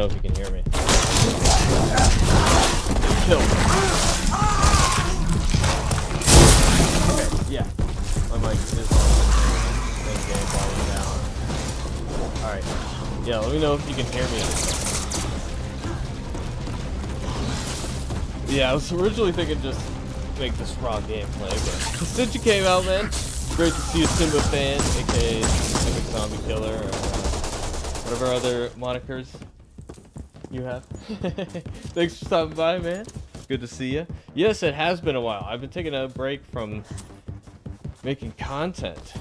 know if you can hear me. Kill. Okay, yeah. My mic is on game volume down. Alright. Yeah, let me know if you can hear me. Yeah, I was originally thinking just make this raw gameplay, but since you came out, man, great to see a Simba fan, aka Epic Zombie Killer, or whatever other monikers you have. Thanks for stopping by, man. Good to see you. Yes, it has been a while. I've been taking a break from making content,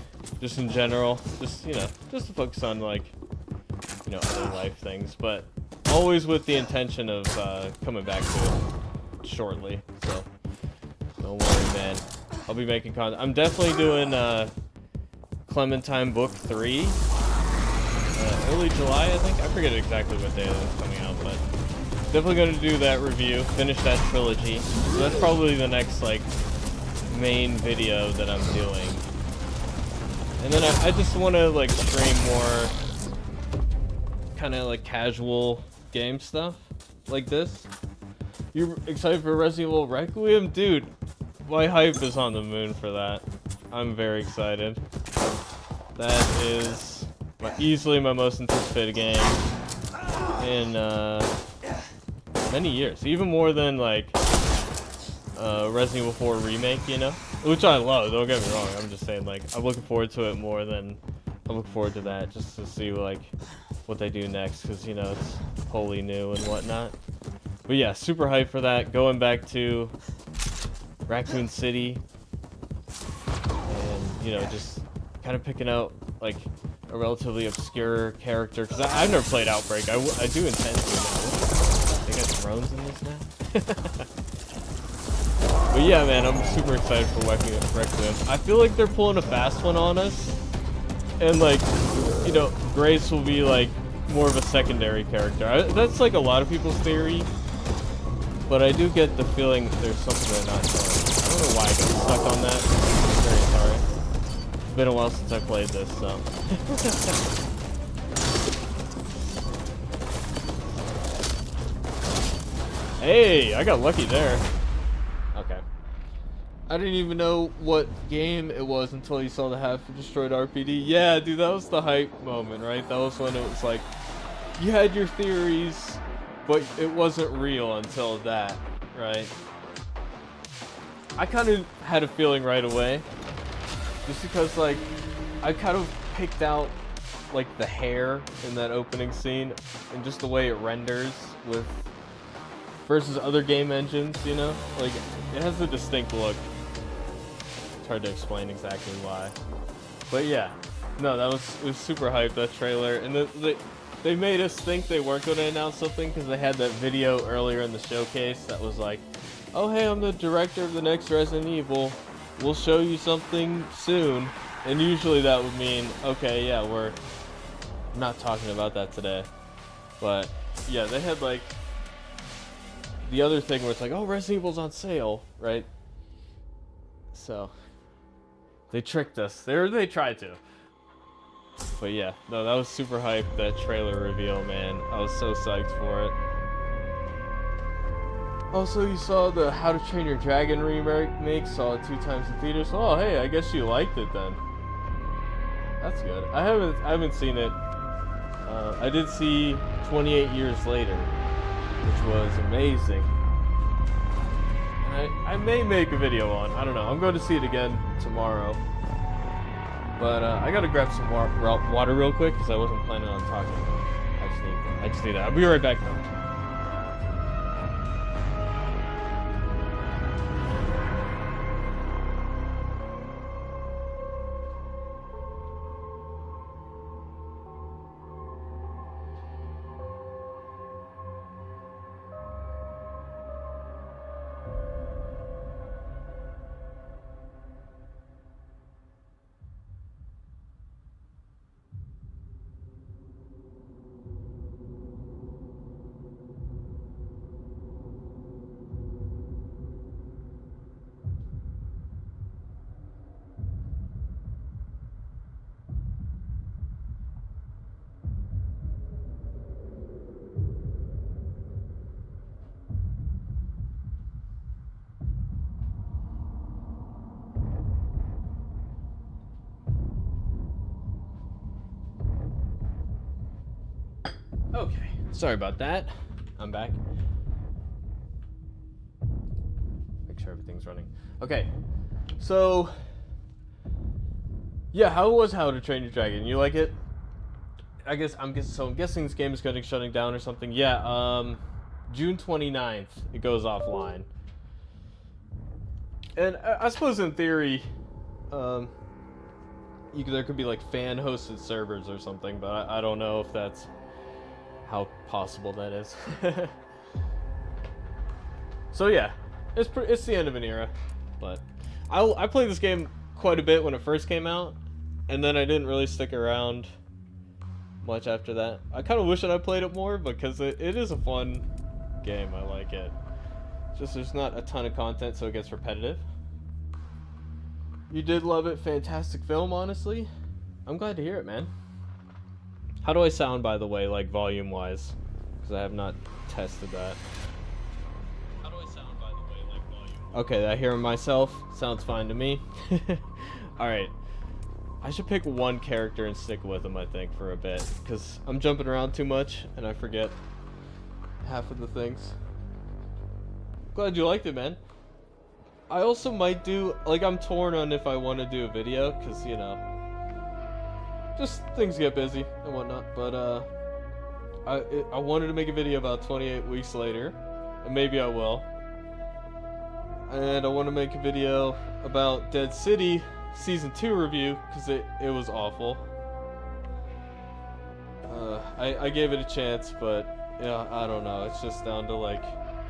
just in general, just, you know, just to focus on, like, you know, other life things, but always with the intention of coming back to it shortly, so don't worry, man. I'll be making content. I'm definitely doing Clementine Book 3, early July, I think. I forget exactly what day that's coming out, but definitely going to do that review, finish that trilogy. So that's probably the next, like, main video that I'm doing. And then I just want to, like, stream more kind of, like, casual game stuff like this. You excited for Resident Evil Requiem? Dude, my hype is on the moon for that. I'm very excited. That is easily my most anticipated game in many years. Even more than, like, Resident Evil 4 Remake, you know? Which I love, don't get me wrong. I'm just saying, like, I'm looking forward to it more than I'm looking forward to that, just to see, like, what they do next, because, you know, it's wholly new and whatnot. But yeah, super hyped for that. Going back to Raccoon City, and, you know, just kind of picking out, like, a relatively obscure character, because I've never played Outbreak. I do intend to now. They got drones in this now? But yeah, man, I'm super excited for Requiem. I feel like they're pulling a fast one on us, and, like, you know, Grace will be, like, more of a secondary character. That's, like, a lot of people's theory, but I do get the feeling there's something they're not telling. I don't know why I got stuck on that. I'm very sorry. It's been a while since I played this, so. Hey, I got lucky there. Okay. I didn't even know what game it was until you saw the half destroyed RPD. Yeah, dude, that was the hype moment, right? That was when it was like, you had your theories, but it wasn't real until that, right? I kind of had a feeling right away, just because, like, I kind of picked out, like, the hair in that opening scene, and just the way it renders with versus other game engines, you know? Like, it has a distinct look. It's hard to explain exactly why. But yeah, no, it was super hype, that trailer, and they made us think they weren't going to announce something because they had that video earlier in the showcase that was like, oh hey, I'm the director of the next Resident Evil, we'll show you something soon. And usually that would mean, okay, yeah, we're not talking about that today. But yeah, they had, like, the other thing where it's like, oh, Resident Evil's on sale, right? So they tricked us. They tried to. But yeah, no, that was super hype, that trailer reveal, man. I was so psyched for it. Also, you saw the How to Train Your Dragon remake, saw it 2 times in theaters. Oh, hey, I guess you liked it then. That's good. I haven't seen it. I did see 28 Years Later, which was amazing. And I may make a video on. I don't know. I'm going to see it again tomorrow. But I gotta grab some water real quick because I wasn't planning on talking. I just need that. I'll be right back though. Okay, sorry about that. I'm back. Make sure everything's running. Okay, so yeah, how was How to Train Your Dragon? You like it? I'm guessing this game is getting shutting down or something. Yeah, June 29th it goes offline. And I suppose in theory, there could be like fan-hosted servers or something, but I don't know if that's how possible that is. So yeah, it's the end of an era, but I played this game quite a bit when it first came out, and then I didn't really stick around much after that. I kind of wish that I played it more because it is a fun game. I like it. Just there's not a ton of content, so it gets repetitive. You did love it. Fantastic film, honestly. I'm glad to hear it, man. How do I sound, by the way, like volume-wise? Because I have not tested that. How do I sound, by the way, like volume-wise? Okay, I hear myself. Sounds fine to me. Alright. I should pick one character and stick with him, I think, for a bit. Because I'm jumping around too much, and I forget half of the things. Glad you liked it, man. I also might do, like, I'm torn on if I want to do a video, because, you know, just things get busy and whatnot, but, I wanted to make a video about 28 Weeks Later, and maybe I will. And I want to make a video about Dead City Season 2 review, because it was awful. I gave it a chance, but, yeah, I don't know, it's just down to, like,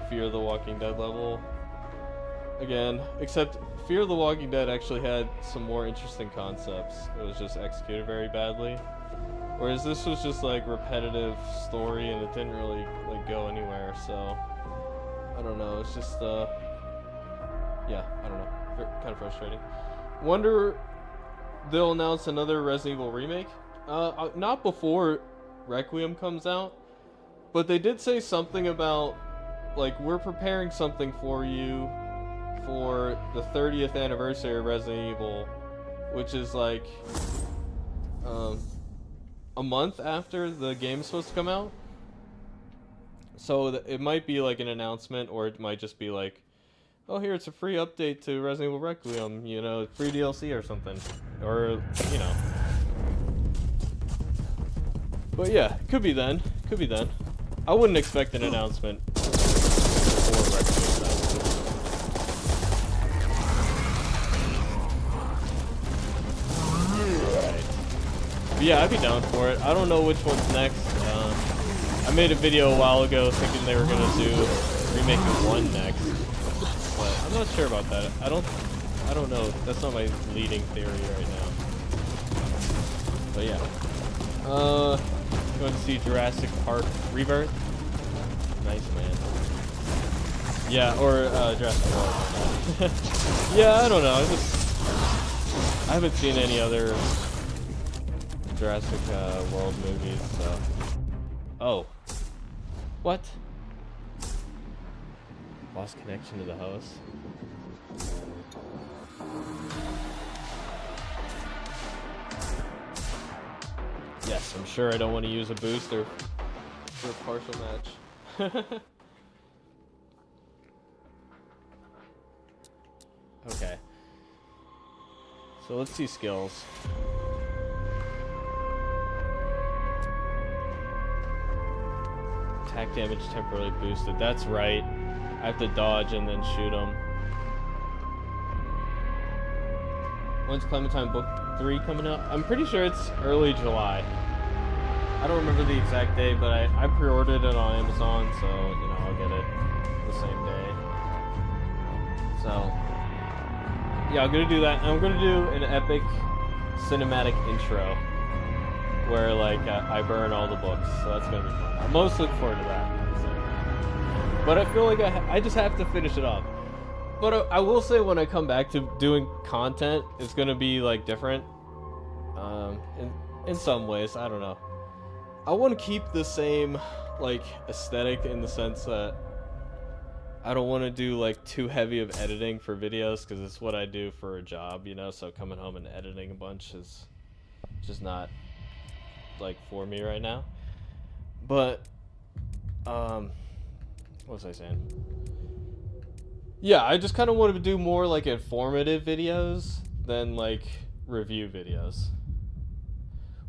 Fear the Walking Dead level. Again, except Fear the Walking Dead actually had some more interesting concepts. It was just executed very badly. Whereas this was just like repetitive story and it didn't really like go anywhere, so I don't know, it's just yeah, I don't know. Kind of frustrating. Wonder they'll announce another Resident Evil remake? Not before Requiem comes out, but they did say something about like we're preparing something for you for the 30th anniversary of Resident Evil, which is like a month after the game's supposed to come out. So it might be like an announcement, or it might just be like, oh, here, it's a free update to Resident Evil Requiem, you know, free DLC or something, or, you know. But yeah, could be then. I wouldn't expect an announcement before Requiem. But yeah, I'd be down for it. I don't know which one's next. I made a video a while ago thinking they were gonna do remake of 1 next, but I'm not sure about that. I don't know. That's not my leading theory right now. But yeah, going to see Jurassic Park Rebirth. Nice, man. Yeah, or Jurassic World. Yeah, I don't know. I haven't seen any other Jurassic World movies, so. Oh. What? Lost connection to the host. Yes, I'm sure I don't want to use a booster for a partial match. Okay. So let's see skills. Attack damage temporarily boosted. That's right. I have to dodge and then shoot them. When's Clementine Book 3 coming out? I'm pretty sure it's early July. I don't remember the exact date, but I pre-ordered it on Amazon, so, you know, I'll get it the same day. So, yeah, I'm gonna do that. I'm gonna do an epic cinematic intro where, like, I burn all the books, so that's gonna be fun. I'm most looking forward to that. So. But I feel like I just have to finish it off. But I will say when I come back to doing content, it's gonna be, like, different. In some ways, I don't know. I want to keep the same, like, aesthetic in the sense that I don't want to do, like, too heavy of editing for videos, because it's what I do for a job, you know, so coming home and editing a bunch is just not, like, for me right now. But what was I saying? Yeah, I just kind of wanted to do more like informative videos than like review videos.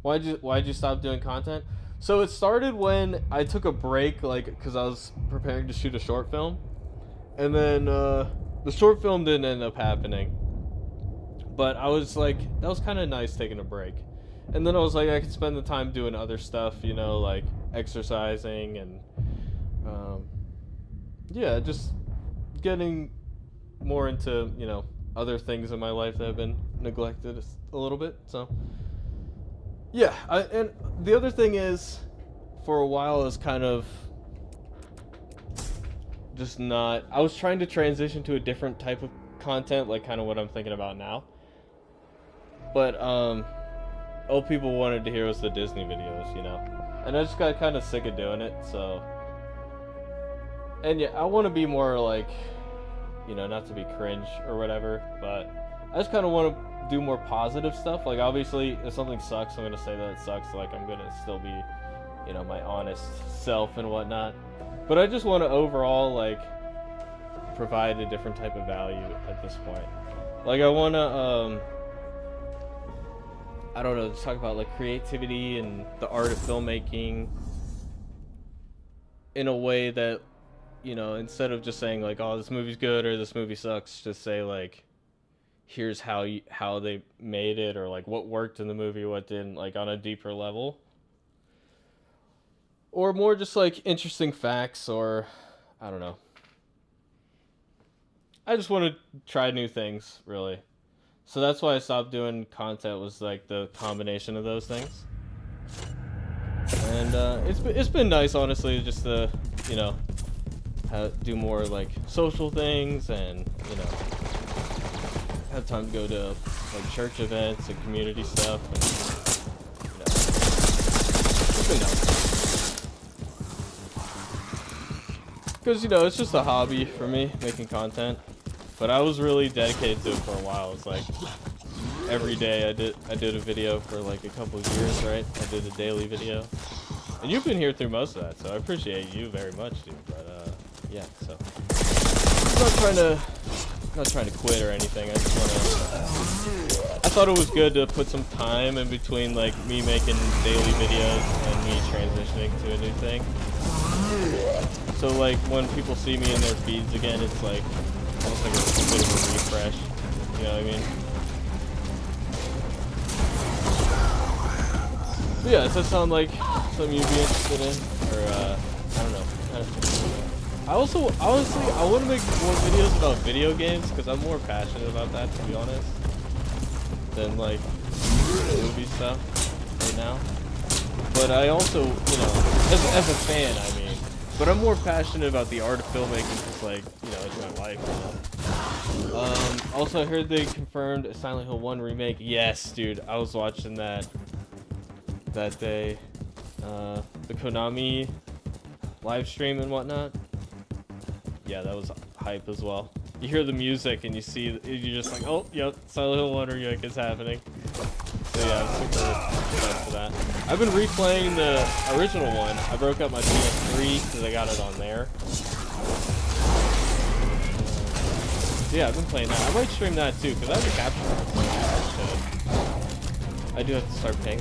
Why'd you stop doing content? So it started when I took a break, like, because I was preparing to shoot a short film, and then the short film didn't end up happening. But I was like, that was kind of nice taking a break. And then I was like, I could spend the time doing other stuff, you know, like exercising and yeah, just getting more into, you know, other things in my life that have been neglected a little bit. So yeah, and the other thing is, for a while I was kind of just not, I was trying to transition to a different type of content, like kind of what I'm thinking about now. But all people wanted to hear was the Disney videos, you know, and I just got kind of sick of doing it. So, and yeah, I want to be more like, you know, not to be cringe or whatever, but I just kind of want to do more positive stuff. Like, obviously, if something sucks, I'm gonna say that it sucks. Like, I'm gonna still be, you know, my honest self and whatnot. But I just want to overall like provide a different type of value at this point. Like, I want to I don't know, just talk about like creativity and the art of filmmaking in a way that, you know, instead of just saying like, oh, this movie's good or this movie sucks, just say like, here's how they made it, or like what worked in the movie, what didn't, like on a deeper level. Or more just like interesting facts, or I don't know. I just want to try new things, really. So that's why I stopped doing content, was like the combination of those things. And it's been nice, honestly, just to, you know, do more like social things, and, you know, have time to go to like church events and community stuff, and, you know, it's been nice. Because, you know, it's just a hobby for me, making content. But I was really dedicated to it for a while. It's like every day I did a video for like a couple of years, right? I did a daily video. And you've been here through most of that, so I appreciate you very much, dude. But yeah, so I'm not trying to quit or anything. I just I thought it was good to put some time in between like me making daily videos and me transitioning to a new thing. So like when people see me in their feeds again, it's like almost like a bit of a refresh. You know what I mean? But yeah, does that sound like something you'd be interested in? Or I don't know. I also, honestly, I want to make more videos about video games, because I'm more passionate about that, to be honest, than like movie stuff right now. But I also, you know, as a fan, I mean, but I'm more passionate about the art of filmmaking, because, like, you know, it's my life, you know. Also, I heard they confirmed a Silent Hill 1 remake. Yes, dude, I was watching that day, the Konami live stream and whatnot. Yeah, that was hype as well. You hear the music and you see, you're just like, oh, yep, Silent Hill 1 remake is happening. So yeah, I'm super excited for that. I've been replaying the original one. I broke up my PS3 because I got it on there. Yeah, I've been playing that. I might stream that too, because I have a capture card. I do have to start paying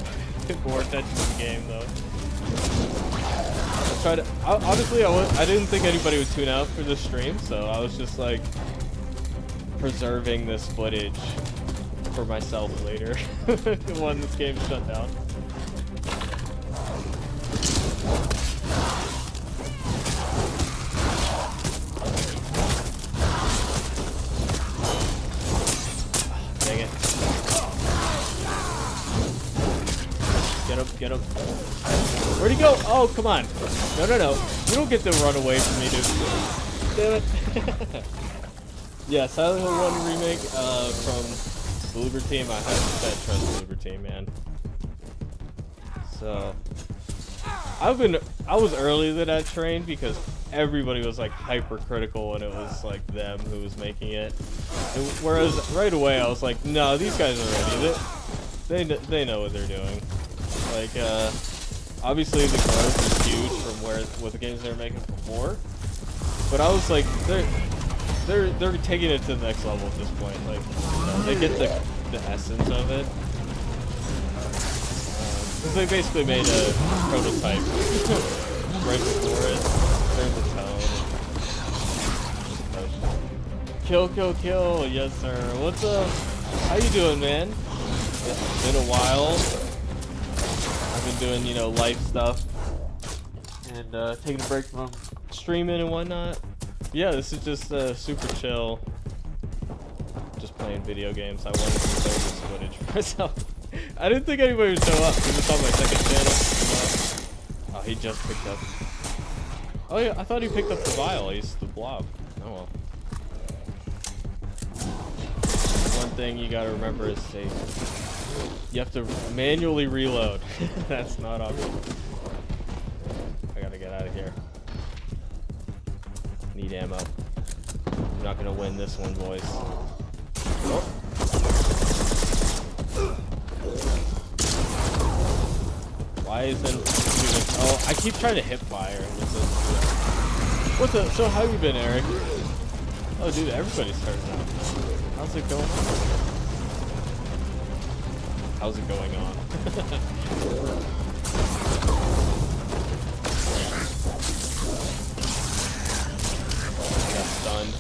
more attention to the game, though. Honestly, I didn't think anybody would tune out for this stream, so I was just like preserving this footage for myself later when this game shut down. Dang it. Get him. Where'd he go? Oh, come on. No. You don't get to run away from me, dude. Damn it. Yeah, Silent Hill 1 remake from Bloober Team. I 100% trust Bloober Team, man. So, I was early to that train because everybody was like hypercritical when it was like them who was making it. Whereas right away I was like, no, these guys are ready. They know what they're doing. Like, obviously the growth is huge from what the games they were making before. But I was like, they're taking it to the next level at this point. Like, you know, they get the essence of it. Because they basically made a prototype right before it. There's the tone. Kill. Yes, sir. What's up? How you doing, man? It's been a while. I've been doing, you know, life stuff. And taking a break from streaming and whatnot. Yeah, this is just super chill. Just playing video games. I wanted to show this footage for myself. I didn't think anybody would show up. This is on my second channel. Oh, he just picked up. Oh yeah, I thought he picked up the vial. He's the blob. Oh well. One thing you gotta remember is safe. You have to manually reload. That's not optional. I gotta get out of here. Need ammo. I'm not gonna win this one, boys. Oh. Why isn't... Oh, I keep trying to hip fire. What's up? So how you been, Eric? Oh, dude, everybody's starting out. How's it going on? How's it going on? Got stunned.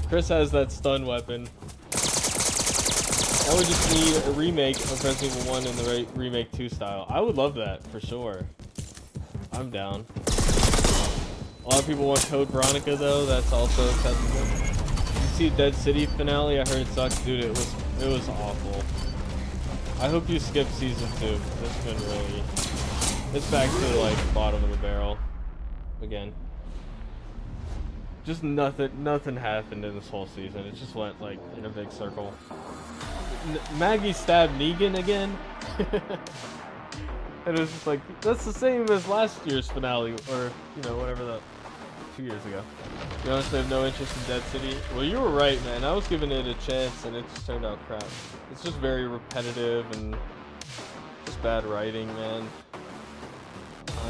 Chris has that stun weapon. Now we just need a remake of Resident Evil 1 in the Remake 2 style. I would love that, for sure. I'm down. A lot of people want Code Veronica, though. That's also acceptable. You see Dead City finale? I heard it sucked. Dude, it was awful. I hope you skip season 2. It's been really... It's back to, like, bottom of the barrel. Again. Just nothing happened in this whole season. It just went, like, in a big circle. Maggie stabbed Negan again. And it was just like, that's the same as last year's finale, or, you know, whatever that, 2 years ago. You honestly have no interest in Dead City? Well, you were right, man. I was giving it a chance, and it just turned out crap. It's just very repetitive, and just bad writing, man.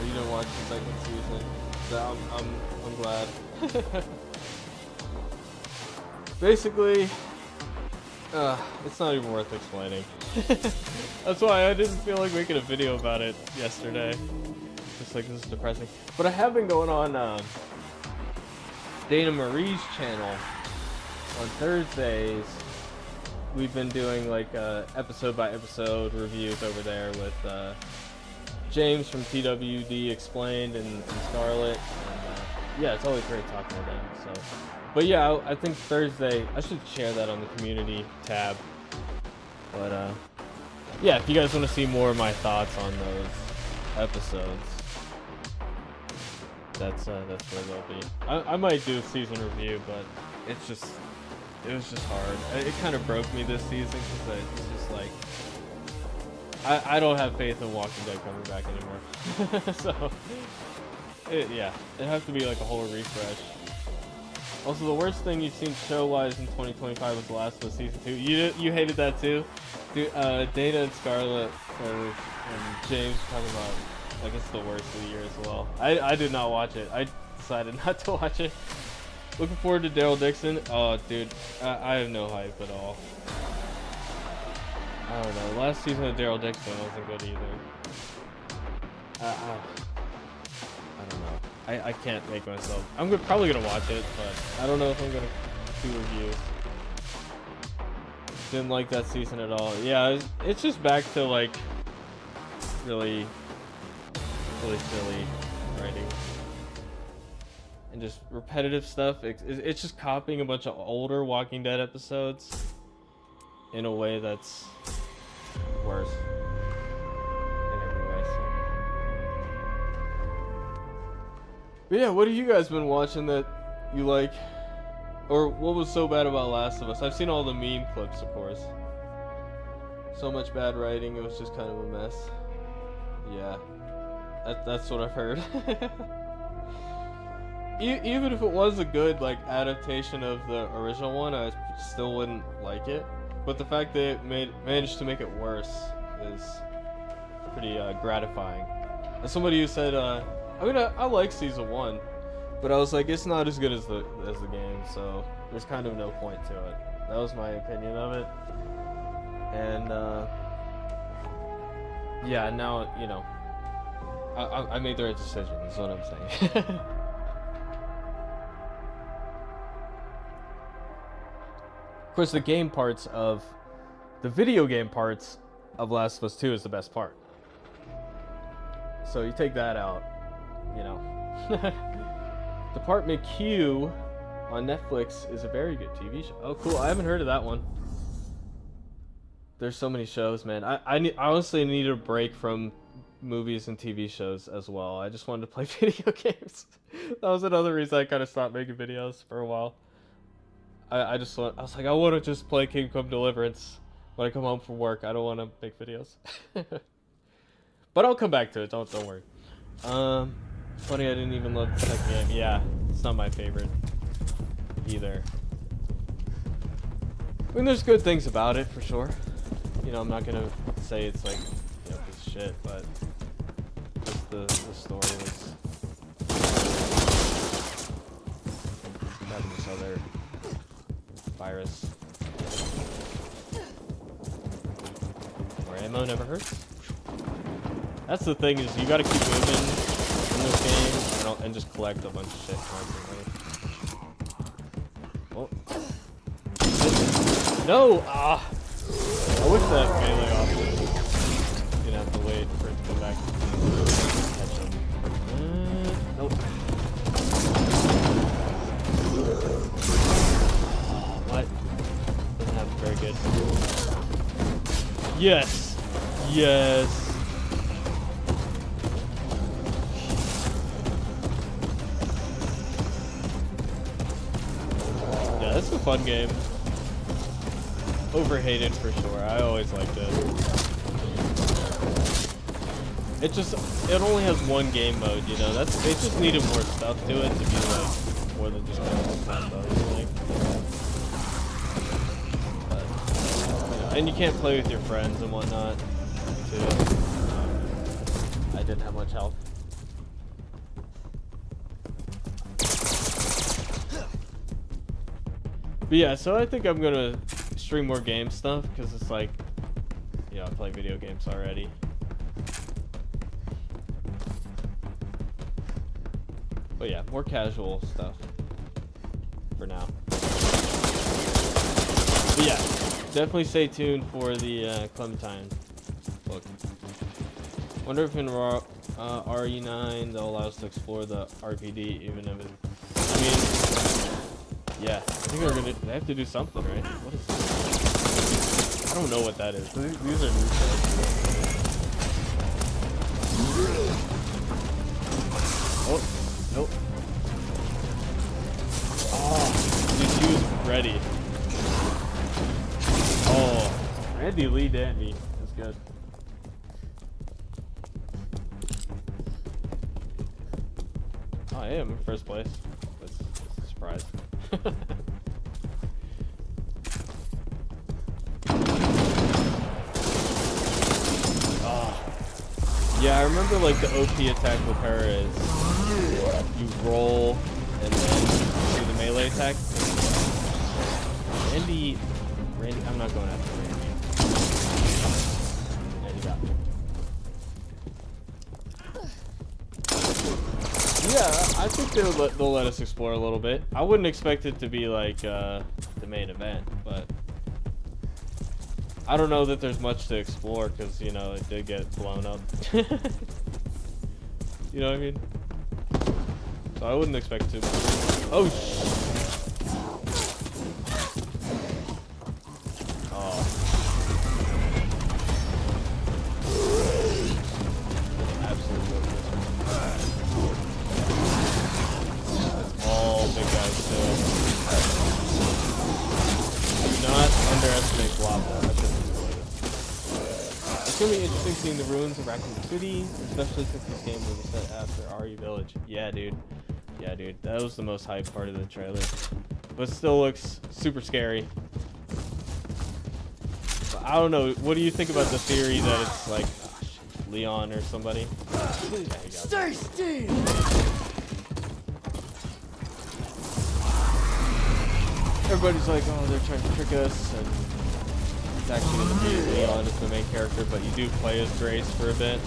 You didn't watch the second season. So I'm glad. Basically, it's not even worth explaining. That's why I didn't feel like making a video about it yesterday. Just like, this is depressing. But I have been going on Dana Marie's channel on Thursdays. We've been doing like episode by episode reviews over there with James from TWD Explained and Scarlett. And, yeah, it's always great talking to them. So, but yeah, I think Thursday I should share that on the community tab. But yeah, if you guys want to see more of my thoughts on those episodes, that's where they'll be. I might do a season review, but it was just hard. It kind of broke me this season because it's just like I don't have faith in Walking Dead coming back anymore. So yeah, it has to be like a whole refresh. Also, the worst thing you've seen show-wise in 2025 was The Last of Us Season 2. You hated that too? Dude, Dana and Scarlett and James talking about like it's the worst of the year as well. I did not watch it. I decided not to watch it. Looking forward to Daryl Dixon. Oh, dude, I have no hype at all. I don't know. Last season of Daryl Dixon wasn't good either. I don't know. I can't make myself. I'm probably gonna watch it, but I don't know if I'm gonna do reviews. Didn't like that season at all. Yeah, it's just back to like really silly writing and just repetitive stuff. It's just copying a bunch of older Walking Dead episodes in a way that's worse in every way. So. But yeah, what have you guys been watching that you like? Or what was so bad about Last of Us? I've seen all the meme clips, of course. So much bad writing, it was just kind of a mess. Yeah, that's what I've heard. Even if it was a good like adaptation of the original one, I still wouldn't like it. But the fact that it managed to make it worse is pretty gratifying. As somebody who said, I mean, I like season 1, but I was like, it's not as good as the game, so there's kind of no point to it. That was my opinion of it. And yeah, now, you know, I made the right decision, is what I'm saying. Of course, the video game parts of Last of Us 2 is the best part. So you take that out, you know. Department Q on Netflix is a very good TV show. Oh, cool. I haven't heard of that one. There's so many shows, man. I honestly need a break from movies and TV shows as well. I just wanted to play video games. That was another reason I kind of stopped making videos for a while. I was like, I want to just play Kingdom Come Deliverance when I come home from work. I don't want to make videos. But I'll come back to it. Don't worry. Funny, I didn't even love the second game. Yeah, it's not my favorite either. I mean, there's good things about it for sure. You know, I'm not gonna say it's like, you know, piece of shit, but just the story was having this other virus. More ammo never hurts. That's the thing, is you gotta keep moving in this game and just collect a bunch of shit constantly. Oh. No! Ah! I wish that melee option didn't have to wait for it to come back. Catch him. Nope. What? Doesn't have very good. Yes! Yes! Yeah, it's a fun game. Overhated for sure. I always liked it. It only has one game mode, you know. They just needed more stuff to it to be like more than just kind of fun, though, like. But, you know, and you can't play with your friends and whatnot too. I didn't have much health. But yeah, so I think I'm gonna stream more game stuff, because it's like, yeah, I play video games already. But yeah, more casual stuff for now. But yeah, definitely stay tuned for the Clementine book. Wonder if in RE9 they'll allow us to explore the RPD, even if it, I mean, yeah, I think they have to do something, right? What is this? I don't know what that is. These are new things. Oh, nope. Oh, dude, she was ready. Oh, Randy Lee Dandy. That's good. Oh, I am in first place. That's a surprise. Yeah, I remember like the OP attack with her is you roll and then do the melee attack. Randy, I'm not going after Randy. Randy got me. Yeah, I think they'll let us explore a little bit. I wouldn't expect it to be like the main event, but I don't know that there's much to explore, because, you know, it did get blown up. You know what I mean? So I wouldn't expect too much. Oh, oh. Absolutely. That's all big guys do. Do not underestimate Guapo. It's gonna be interesting seeing the ruins of Raccoon City, especially since this game was set after RE Village. Yeah, dude. Yeah, dude. That was the most hype part of the trailer. But it still looks super scary. But I don't know. What do you think about the theory that it's like, oh, shit, Leon or somebody. Stay still. Everybody's like, oh, they're trying to trick us, and it's actually going to be Leon as the main character, but you do play as Grace for a bit.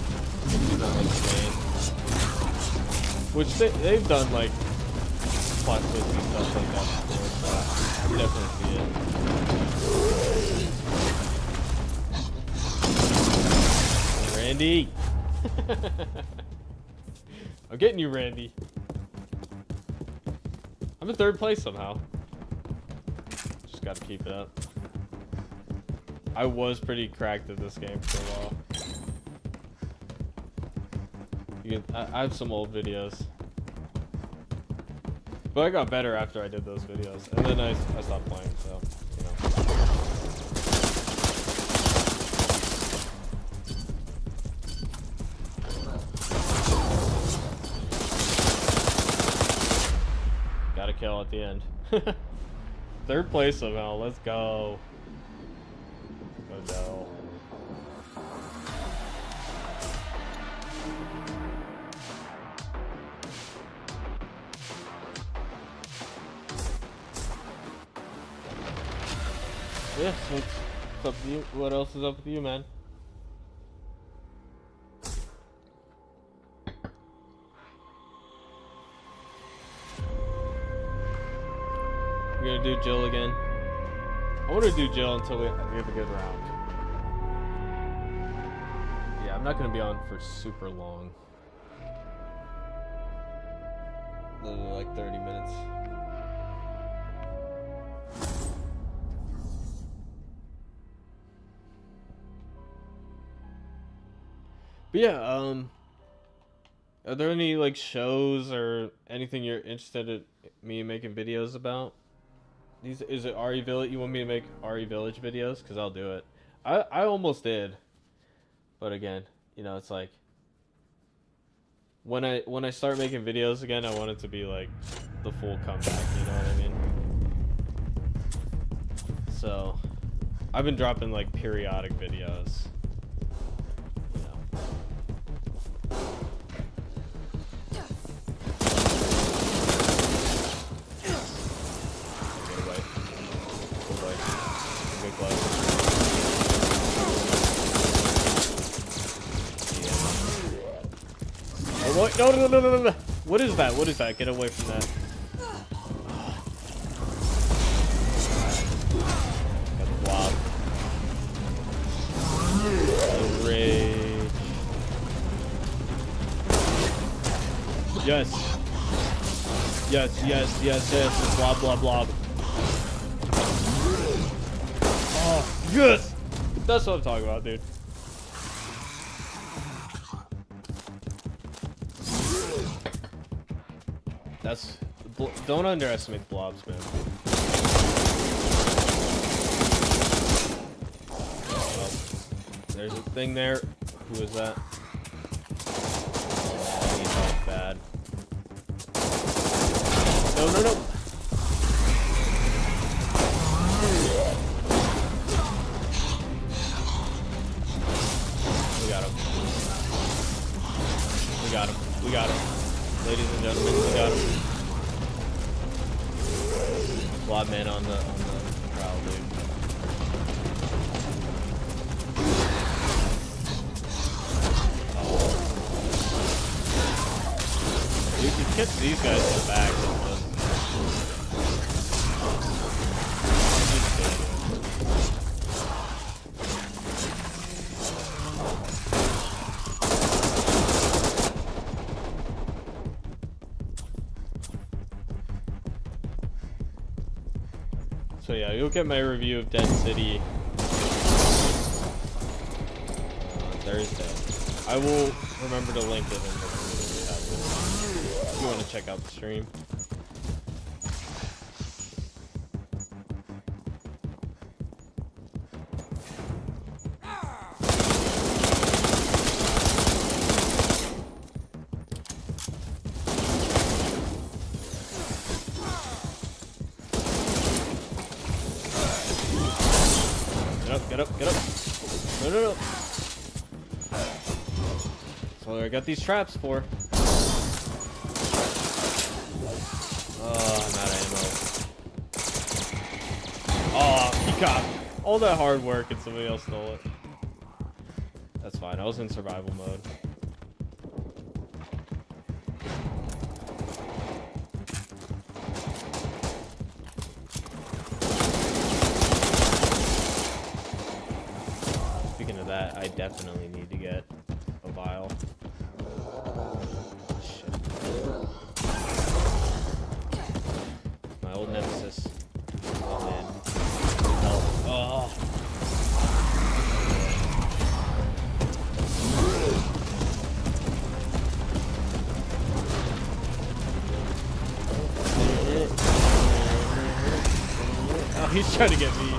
She's not like the main. Which they've done like plot twists and stuff like that before, so I can definitely see it. Randy! I'm getting you, Randy. I'm in 3rd place somehow. Just gotta keep it up. I was pretty cracked at this game for a while. I have some old videos. But I got better after I did those videos. And then I stopped playing, so, you know. Got a kill at the end. 3rd place somehow, let's go. Oh no. Yeah, so it's up to you. What else is up with you, man? We're gonna do Jill again. I want to do Jill until we have a good round. Yeah, I'm not gonna be on for super long. Literally like 30 minutes. But yeah, are there any like shows or anything you're interested in me making videos about? Is it RE Village? You want me to make RE Village videos? Because I'll do it. I almost did, but again, you know, it's like when I start making videos again, I want it to be like the full comeback. You know what I mean? So I've been dropping like periodic videos. What? No, no, no, no, no, no. What is that? What is that? Get away from that. Got the blob. The rage. Yes. Yes, yes, yes, yes. Blob, blob, blob. Oh, yes! That's what I'm talking about, dude. That's... Don't underestimate the blobs, man. Oh, there's a thing there. Who is that? Oh, he's not bad. No, no, no! We got him. We got him. We got him. Ladies and gentlemen, we got him. Blob man on the prowl, dude. Oh. You can catch these guys in the back. So yeah, you'll get my review of Dead City on Thursday. I will remember to link it in the if you want to check out the stream. Get up, get up, get up. No, no, no. That's what I got these traps for. Oh, I'm out of ammo. Oh, he got all that hard work and somebody else stole it. That's fine. I was in survival mode. Speaking of that, I definitely need to get a vial. Shit. My old nemesis. Oh man. Oh. Oh, he's trying to get me.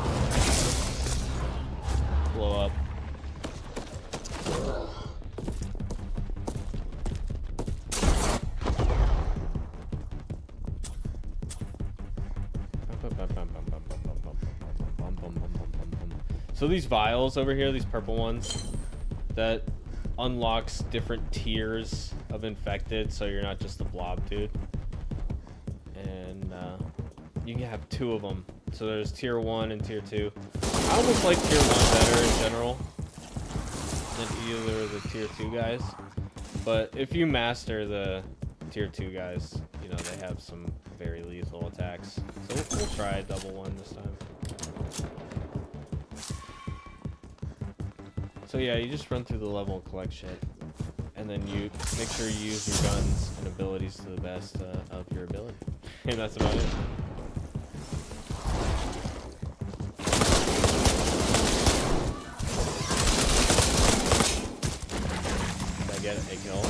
Blow up. So these vials over here, these purple ones, that unlocks different tiers of infected, so you're not just a blob dude. And you can have 2 of them. So there's tier 1 and tier 2. I almost like tier 1 better in general than either of the tier 2 guys. But if you master the tier 2 guys, you know, they have some very lethal attacks. So we'll try a double one this time. So yeah, you just run through the level and collect shit. And then you make sure you use your guns and abilities to the best of your ability. And that's about it. Did I get a kill?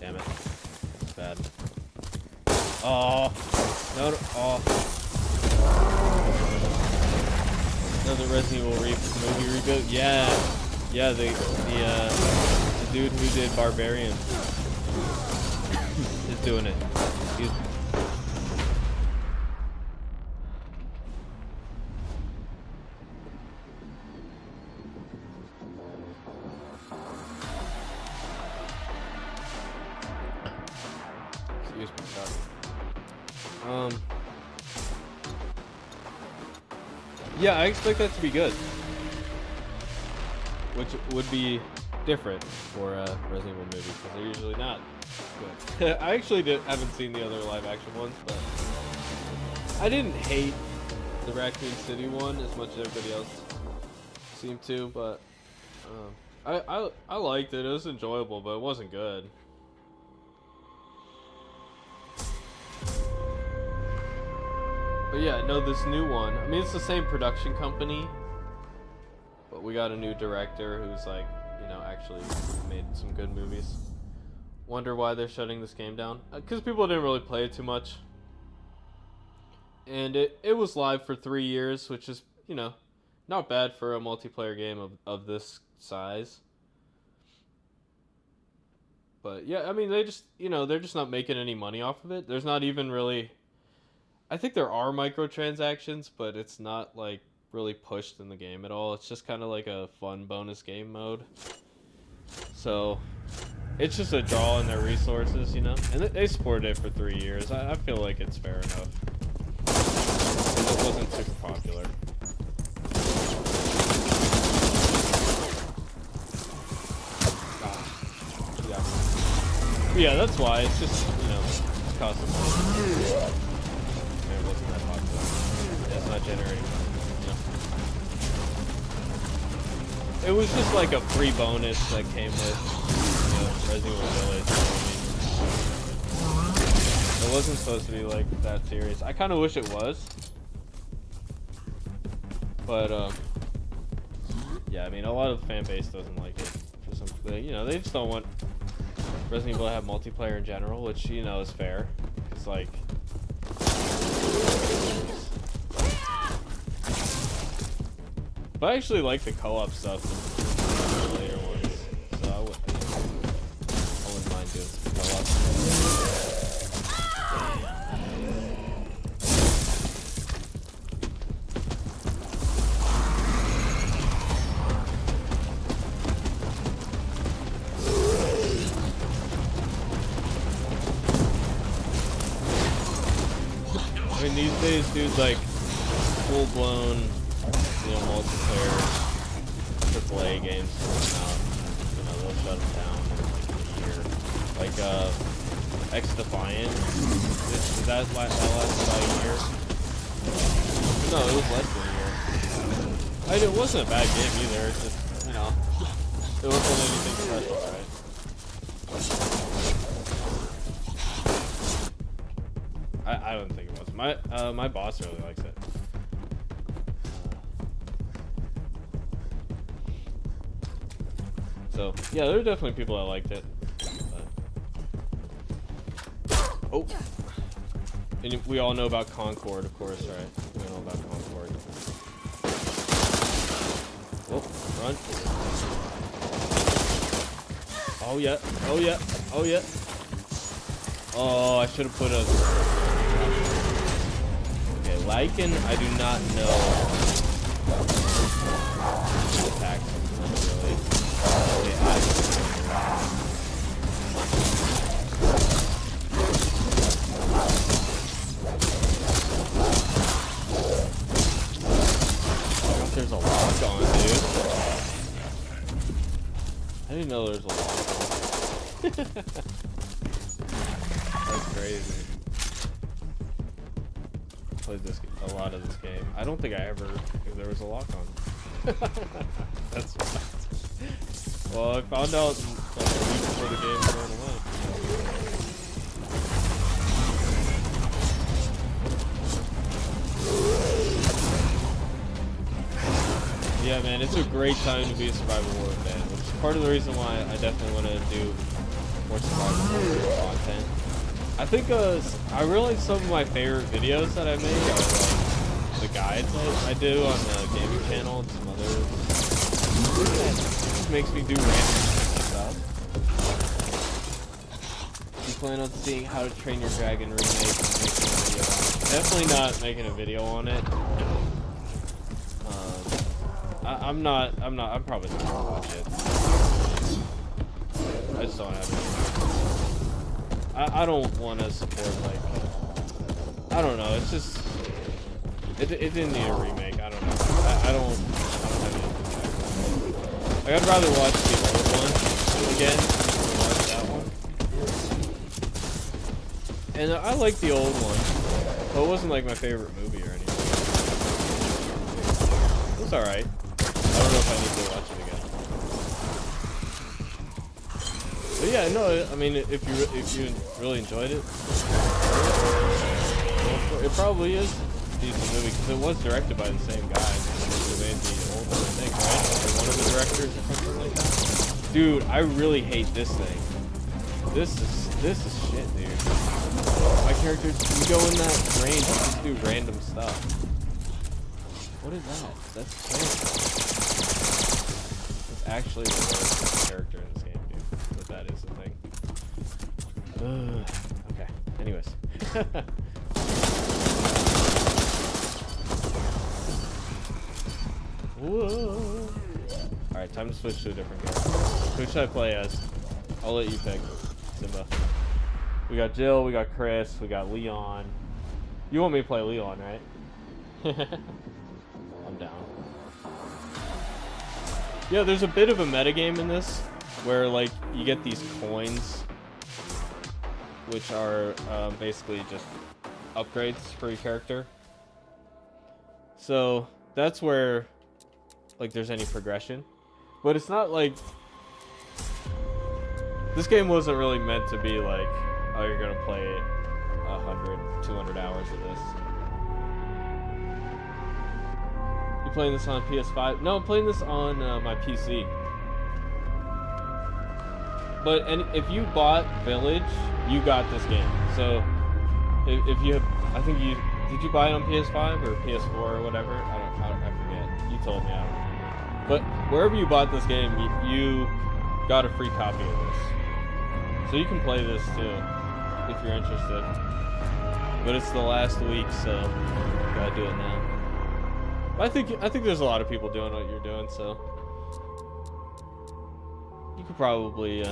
Damn it. It's bad. Oh! No, no, oh. Another Resident Evil movie reboot? Yeah! Yeah, the dude who did Barbarian is doing it. He's excuse me, God. Yeah, I expect that to be good. Which would be different for a Resident Evil movie, because they're usually not good. I actually haven't seen the other live action ones, but I didn't hate the Raccoon City one as much as everybody else seemed to, but I liked it. It was enjoyable, but it wasn't good. But yeah, no, this new one, I mean, it's the same production company, but we got a new director who's like, you know, actually made some good movies. Wonder why they're shutting this game down? Because people didn't really play it too much. And it was live for 3 years, which is, you know, not bad for a multiplayer game of this size. But yeah, I mean, they just, you know, they're just not making any money off of it. There's not even really... I think there are microtransactions, but it's not like really pushed in the game at all. It's just kind of like a fun bonus game mode. So it's just a draw on their resources, you know. And they supported it for 3 years. I feel like it's fair enough. It wasn't super popular. Yeah, that's why. It's just, you know, it's costing money. It wasn't that popular. Yeah, it's not generating money, you know. It was just like a free bonus that came with, you know, Resident Evil Village. I mean, it wasn't supposed to be like that serious. I kind of wish it was. But, yeah, I mean, a lot of the fan base doesn't like it. For some, you know, they just don't want Resident Evil to have multiplayer in general, which, you know, is fair. It's like... But I actually like the co-op stuff in the later ones, so I wouldn't mind doing some co-op. days, dude, like full-blown, you know, multiplayer AAA games come out. You know, they'll shut them down in like a year. Like X-Defiant. That lasted about a year. No, it was less than a year. It wasn't a bad game either. It's just, you know, it wasn't anything special, right? I don't think it was. My boss really likes it. So yeah, there are definitely people that liked it. Oh, and we all know about Concord, of course, right? We all know about Concord. Oh, run! Oh yeah! Oh yeah! Oh yeah! Oh, I should have put a. Okay, Lycan, I do not know. Attacks, really. Okay, there's a lock on, dude. I didn't know there's a lock on. That's crazy. Played this a lot of this game. I don't think I ever knew there was a lock on. That's wild. Well, I found out like a week before the game was going away. Yeah, man, it's a great time to be a survival horror fan, which is part of the reason why I definitely want to do more survival horror content. I think I realized some of my favorite videos that I make are like the guides I do on the gaming channel and some other. It just makes me do random stuff. You plan on seeing How to Train Your Dragon remake and making a video on it. Definitely not making a video on it. I'm probably not gonna watch it. I just don't have it. I don't want to support, like, I don't know, it's just, it didn't need a remake, I don't know. I don't have anything back. Like, I'd rather watch the old one again than watch that one. And I like the old one, but it wasn't like my favorite movie or anything. It was alright. I don't know if I need to watch it again. But yeah, no, I mean, if you really enjoyed it, well, it probably is a decent movie because it was directed by the same guy who made the old one, I think, right? Or one of the directors or something like that. Dude, I really hate this thing. This is shit, dude. My characters, you go in that range and just do random stuff. What is that? That's crazy. It's actually the worst character in this game, dude. But that is the thing. Okay. Anyways. Whoa. Alright, time to switch to a different character. Who should I play as? I'll let you pick, Simba. We got Jill, we got Chris, we got Leon. You want me to play Leon, right? I'm down. Yeah, there's a bit of a metagame in this where, like, you get these coins, which are basically just upgrades for your character. So that's where, like, there's any progression. But it's not like... This game wasn't really meant to be like, oh, you're gonna play 100, 200 hours of this. You playing this on PS5? No, I'm playing this on my PC. But if you bought Village, you got this game. So if you have, I think you did you buy it on PS5 or PS4 or whatever? I forget. You told me. I don't remember. But wherever you bought this game, you got a free copy of this. So you can play this too if you're interested. But it's the last week, so you gotta do it now. But I think there's a lot of people doing what you're doing, so you could probably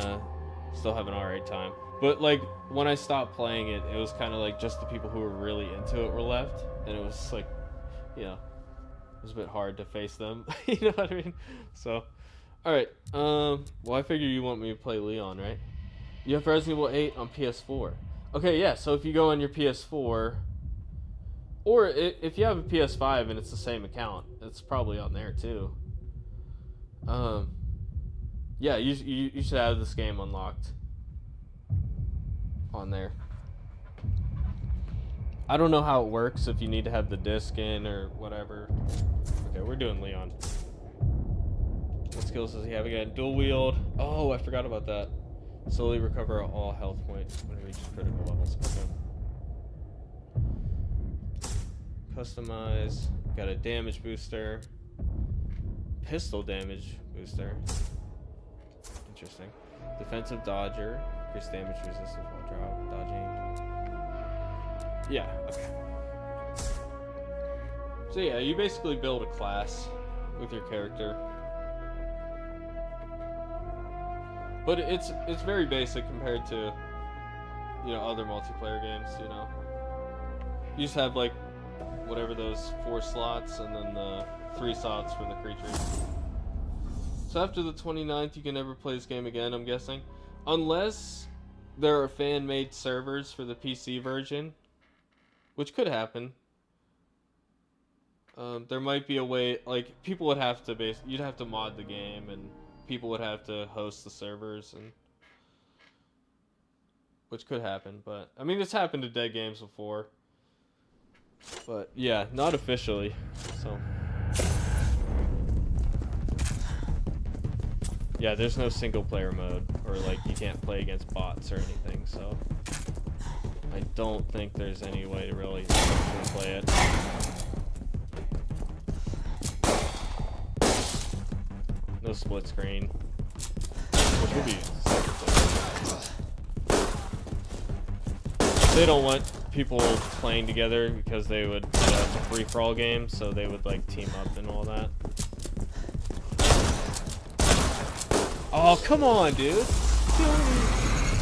still have an alright time. But like when I stopped playing it, it was kind of like just the people who were really into it were left, and it was like, you know, it was a bit hard to face them. You know what I mean? So, all right. Well, I figure you want me to play Leon, right? You have Resident Evil 8 on PS4. Okay, yeah. So if you go on your PS4, or if you have a PS5 and it's the same account, it's probably on there too. Yeah, you should have this game unlocked on there. I don't know how it works, if you need to have the disc in or whatever. Okay, we're doing Leon. What skills does he have again? Dual wield. Oh, I forgot about that. Slowly recover all health points when it reaches critical levels. Okay. Customize. Got a damage booster. Pistol damage booster. Interesting. Defensive dodger. Increase damage resistance while dodging. Yeah, okay. So yeah, you basically build a class with your character. But it's very basic compared to, you know, other multiplayer games, you know. You just have like whatever those 4 slots and then the 3 slots for the creatures. So after the 29th, you can never play this game again, I'm guessing. Unless there are fan-made servers for the PC version, which could happen. There might be a way, like, people would have to you'd have to mod the game, and people would have to host the servers, and which could happen. But I mean, it's happened to Dead Games before. But yeah, not officially. So yeah, there's no single player mode, or like you can't play against bots or anything. So I don't think there's any way to really play it. No split screen, which would be they don't want people playing together because they would, it's a free-for-all game, so they would like team up and all that. Oh, come on, dude.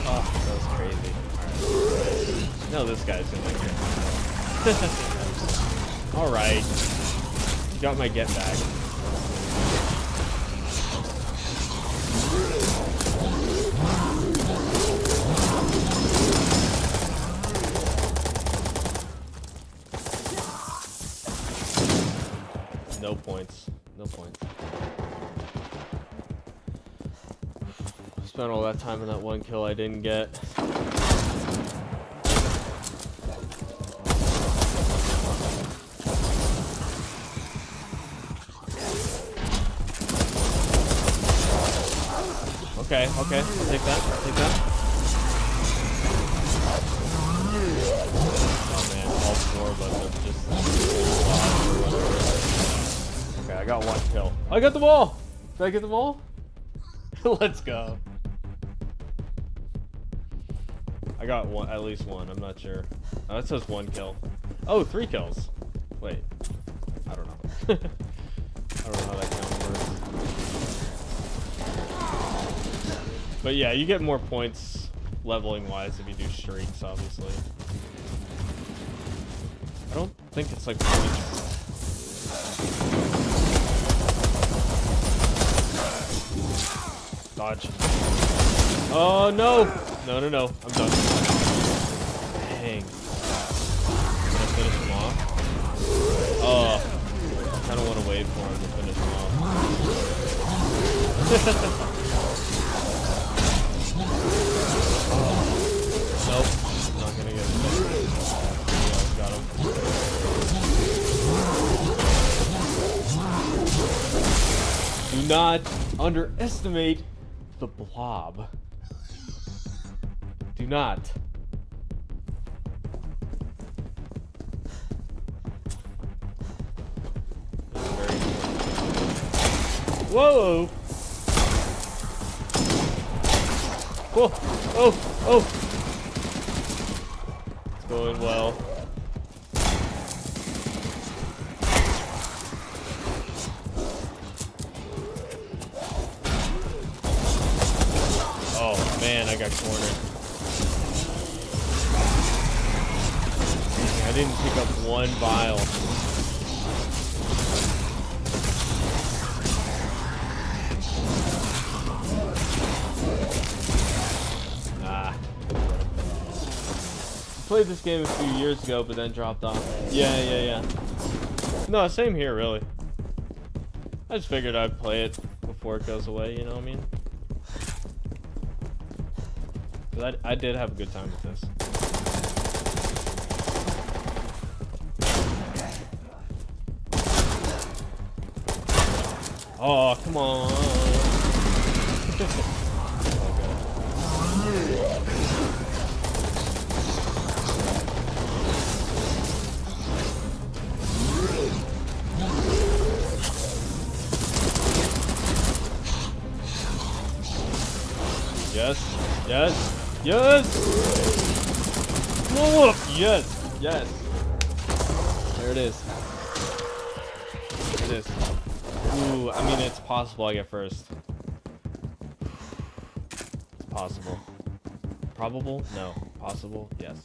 Oh, that was crazy. Alright. No, this guy's gonna get Alright. You got my get back. No points. No points. Spent all that time on that one kill I didn't get. Okay, okay, I'll take that, I'll take that. Oh man, all 4 of us are just... Okay, I got 1 kill. I got them all! Did I get them all? Let's go. I got one, at least 1, I'm not sure. Oh, it says 1 kill. Oh, 3 kills. Wait, I don't know. I don't know how that count works. But yeah, you get more points leveling wise if you do streaks, obviously. I don't think it's like points. Dodge. Oh no! No, no, no. I'm done. Dang. Can I finish him off? Oh. I kinda wanna wait for him to finish him off. Nope, not gonna get it. Yeah, got him. Do not underestimate the blob. Do not. Whoa! Whoa! Oh! Oh! It's going well. Oh man, I got cornered. didn't pick up one vial. Nah. Played this game a few years ago, but then dropped off. Yeah. No, same here, really. I just figured I'd play it before it goes away, you know what I mean? But I did have a good time with this. Oh, come on. Yes! Blow up! Yes! There it is. It is. Ooh, I mean, it's possible I get first. It's possible. Probable? No. Possible? Yes.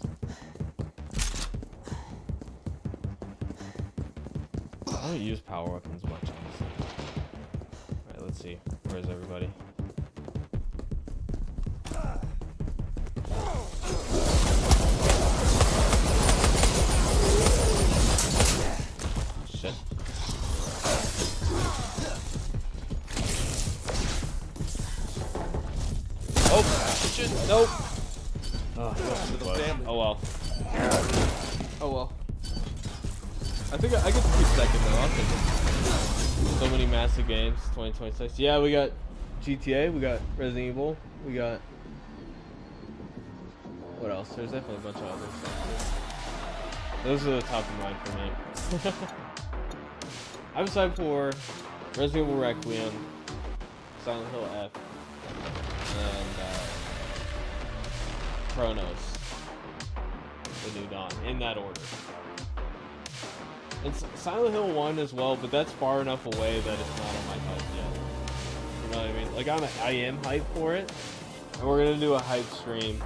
I don't use power weapons much, honestly. Alright, let's see. Where's everybody? Shit. Oh, shit. Nope. Oh, oh well. Oh well. I think I get to keep second though. I'll take it. So many massive games, 2026. Yeah, we got GTA, we got Resident Evil, we got what else? There's definitely a bunch of other stuff. Those are the top of mind for me. I'm excited for Resident Evil Requiem, Silent Hill F, and Chronos, The New Dawn, in that order. And Silent Hill 1 as well, but that's far enough away that it's not on my hype yet. You know what I mean? Like, I am hyped for it, and we're gonna do a hype stream,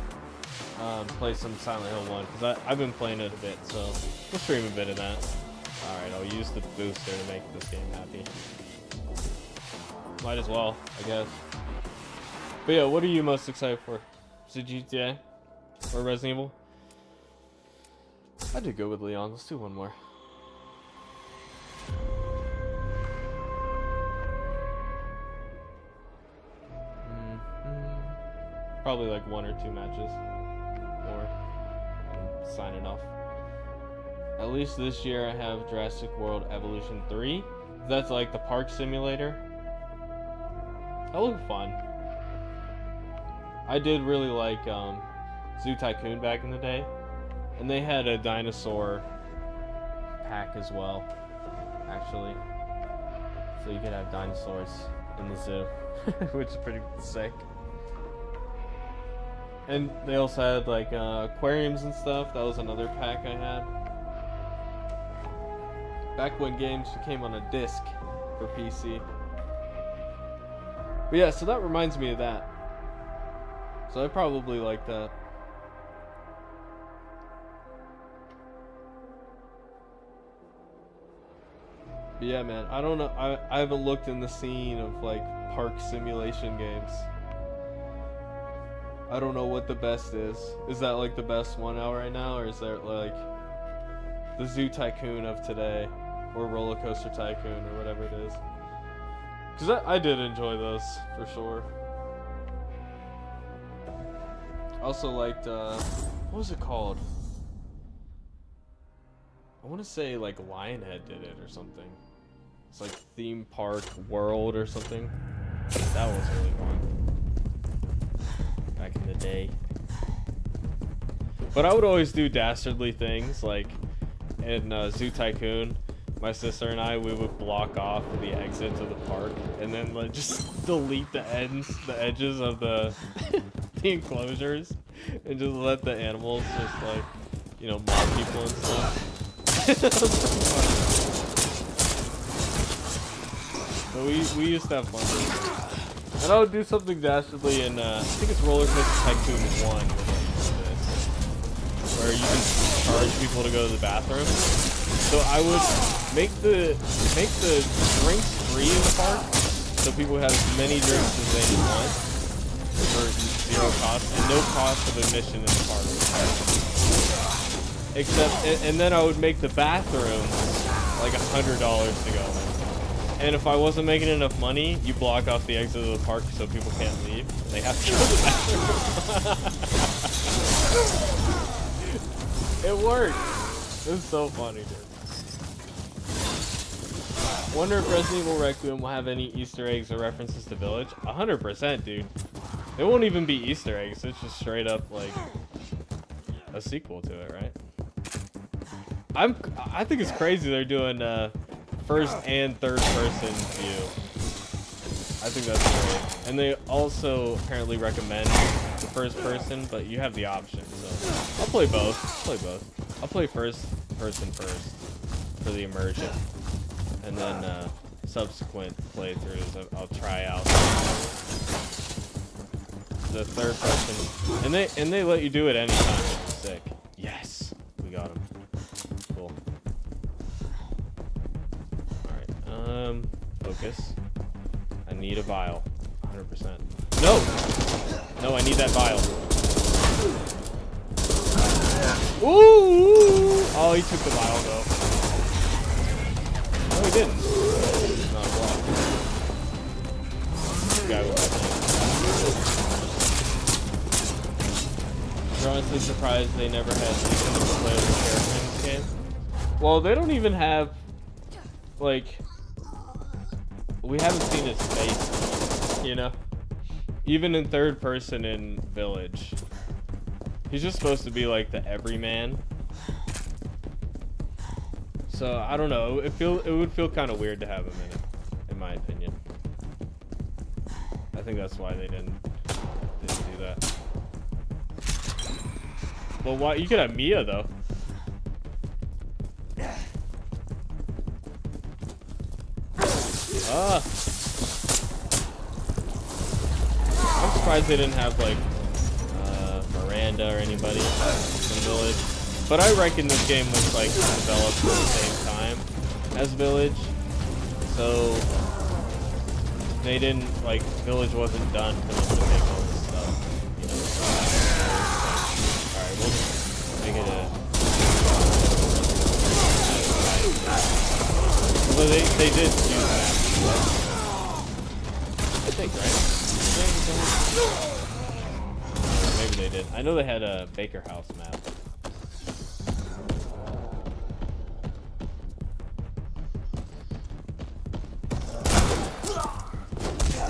play some Silent Hill 1, because I've been playing it a bit, so we'll stream a bit of that. Alright, I'll use the booster to make this game happy. Might as well, I guess. But yeah, what are you most excited for? Is it GTA? Or Resident Evil? I did go with Leon. Let's do one more. Probably like 1 or 2 matches. Or I'm signing off. At least this year I have Jurassic World Evolution 3. That's like the park simulator. That looked fun. I did really like Zoo Tycoon back in the day. And they had a dinosaur pack as well, actually. So you could have dinosaurs in the zoo, which is pretty sick. And they also had like aquariums and stuff. That was another pack I had. Back when games came on a disc for PC. But yeah, so that reminds me of that. So I probably like that. But yeah, man, I don't know. I haven't looked in the scene of like park simulation games. I don't know what the best is. Is that like the best one out right now, or is there like the Zoo Tycoon of today, or Roller Coaster Tycoon, or whatever it is? Because I did enjoy those for sure. Also liked what was it called? I want to say like Lionhead did it or something. It's like Theme Park World or something. That was really fun back in the day. But I would always do dastardly things, like in Zoo Tycoon. My sister and we would block off the exit to the park, and then like just delete the edges of the the enclosures, and just let the animals just like, you know, mob people and stuff. So we used to have fun with it. And I would do something dastardly in I think it's Roller Coaster Tycoon 1 where where you can charge people to go to the bathroom. So I would make the drinks free in the park, so people have as many drinks as they want for 0 cost and no cost of admission in the park. Except, and then I would make the bathrooms like $100 to go in. And if I wasn't making enough money, you block off the exit of the park so people can't leave. They have to go to the bathroom. It worked. It was so funny, dude. Wonder if Resident Evil Requiem will have any Easter eggs or references to Village. 100%, dude. It won't even be Easter eggs. It's just straight up like a sequel to it, right? I think it's crazy they're doing first and third person view. I think that's great. And they also apparently recommend the first person, but you have the option. So I'll play both. I'll play first person first for the immersion, and then subsequent playthroughs I'll try out the third person. And they let you do it anytime. It's sick. Yes, we got him. Cool. Focus. I need a vial. 100%. No! No, I need that vial. Ooh! Oh, he took the vial, though. No, he didn't. It's not a block. This guy was I'm honestly surprised they never had any single playable character in this game. Well, they don't even have, like, we haven't seen his face, you know? Even in third person in Village. He's just supposed to be like the everyman. So, I don't know. It would feel kind of weird to have him in it, in my opinion. I think that's why they didn't do that. Well, why? You could have Mia, though. I'm surprised they didn't have like Miranda or anybody from Village, but I reckon this game was like developed at the same time as Village, so they didn't like Village wasn't done for them to make all this stuff. You know, all right, we'll make it a. Well, they did use that. I think, right? Maybe they did. I know they had a Baker House map.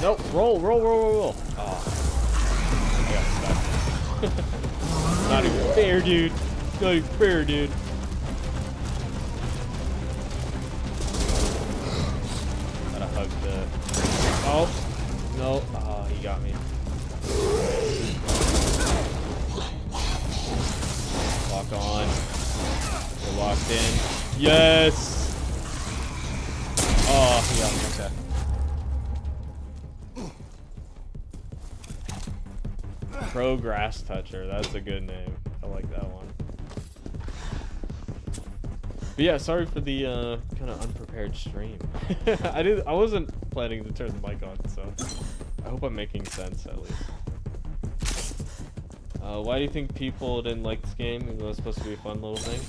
Nope. Roll. Oh. I got stuck. Not even fair, dude. Not even fair, dude. Oh, no. Oh, he got me. Lock on. We're locked in. Yes! Oh, he got me. Okay. Pro Grass Toucher. That's a good name. I like that one. But yeah, sorry for the kind of unprepared stream. I wasn't planning to turn the mic on, so I hope I'm making sense at least. Why do you think people didn't like this game, even though it's supposed to be a fun little thing?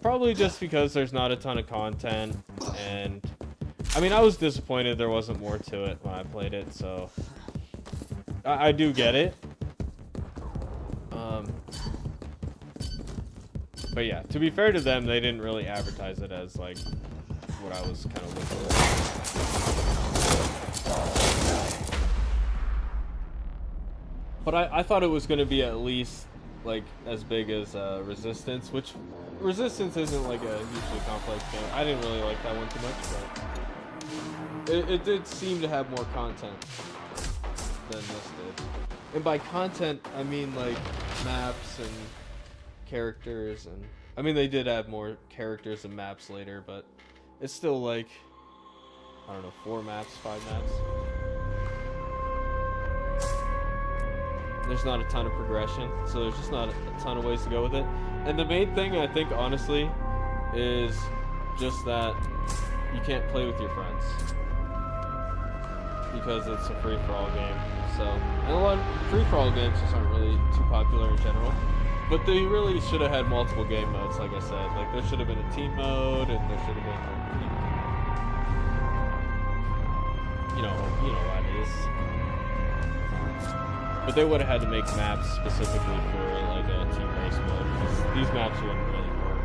Probably just because there's not a ton of content, and I mean, I was disappointed there wasn't more to it when I played it, so I do get it. But yeah, to be fair to them, they didn't really advertise it as like what I was kind of looking for. But I thought it was going to be at least like as big as Resistance, which Resistance isn't like a hugely complex game. I didn't really like that one too much, but it did seem to have more content than this did. And by content, I mean like maps and characters, and I mean they did add more characters and maps later, but it's still like, I don't know, 4 maps, 5 maps. there's not a ton of progression, so there's just not a ton of ways to go with it. And the main thing, I think, honestly, is just that you can't play with your friends because it's a free-for-all game. So, and a lot of free-for-all games just aren't really too popular in general. But they really should have had multiple game modes, like I said. Like, there should have been a team mode, and there should have been, you know what it is. But they would have had to make maps specifically for like a team-based mode, because these maps wouldn't really work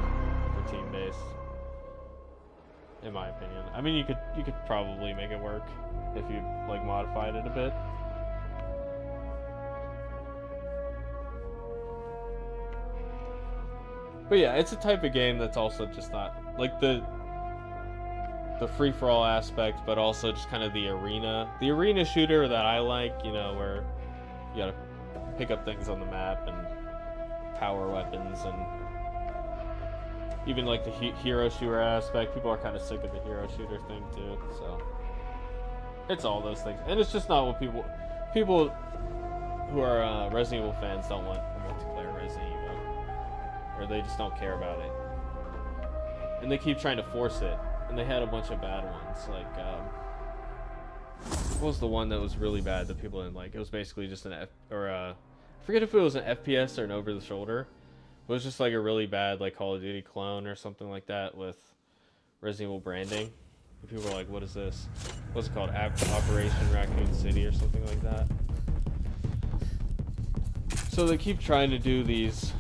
for team-based, in my opinion. I mean, you could probably make it work if you like modified it a bit. But yeah, it's a type of game that's also just not like the free-for-all aspect, but also just kind of the arena shooter that I like, you know, where you gotta pick up things on the map and power weapons, and even like the hero shooter aspect. People are kind of sick of the hero shooter thing too, so it's all those things, and it's just not what people who are Resident Evil fans don't want a multiplayer Resident Evil, or they just don't care about it, and they keep trying to force it. And they had a bunch of bad ones, like, what was the one that was really bad that people didn't like? It was basically just I forget if it was an FPS or an over-the-shoulder. It was just like a really bad, like, Call of Duty clone or something like that with Resident Evil branding. And people were like, what is this? What's it called? Operation Raccoon City or something like that. So they keep trying to do these...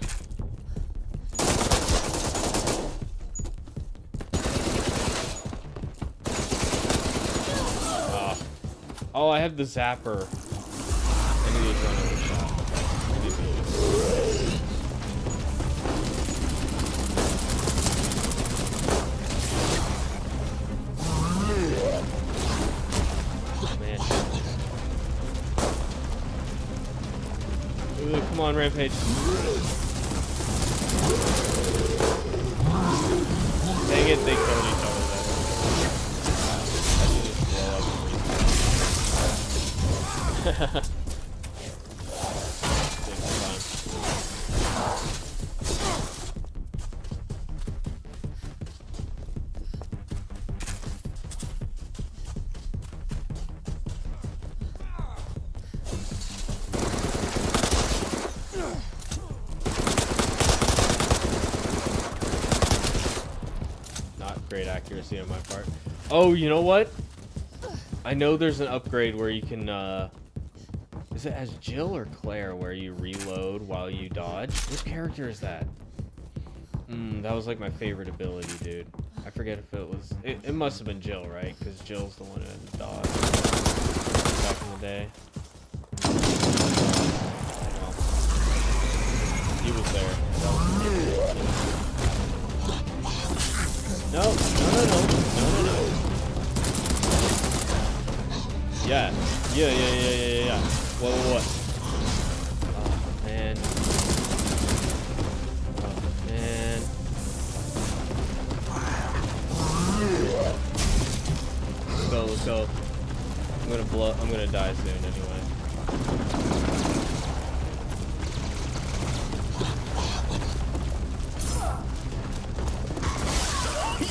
Oh, I have the zapper. I need to run over shot. I need to use man. Ooh, come on, Rampage. Dang it, they killed each other. Not great accuracy on my part. Oh, you know what? I know there's an upgrade where you can, is it as Jill or Claire where you reload while you dodge? Which character is that? That was like my favorite ability, dude. I forget if it was... It must have been Jill, right? Because Jill's the one who had to dodge back in the day. Well, he was there. No. Yeah. What? Oh, man. Let's go. I'm gonna die soon anyway.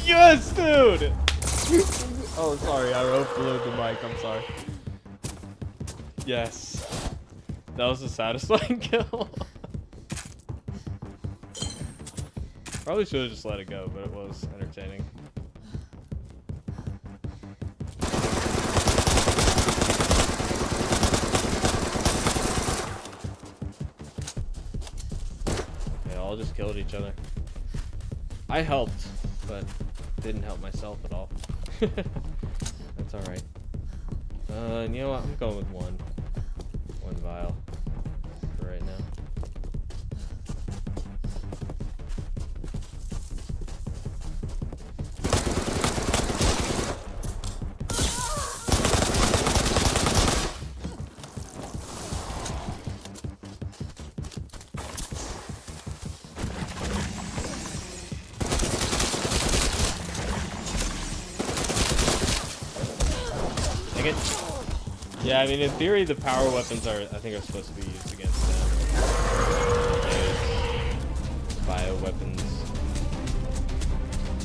Yes, dude! Oh, sorry, I overloaded the mic, I'm sorry. Yes. That was a satisfying kill. Probably should have just let it go, but it was entertaining. They all just killed each other. I helped, but didn't help myself at all. That's alright. And you know what? I'm going with one vial for right now. Dang it. Yeah, I mean, in theory, the power weapons are, I think, are supposed to be used against them. Bio weapons.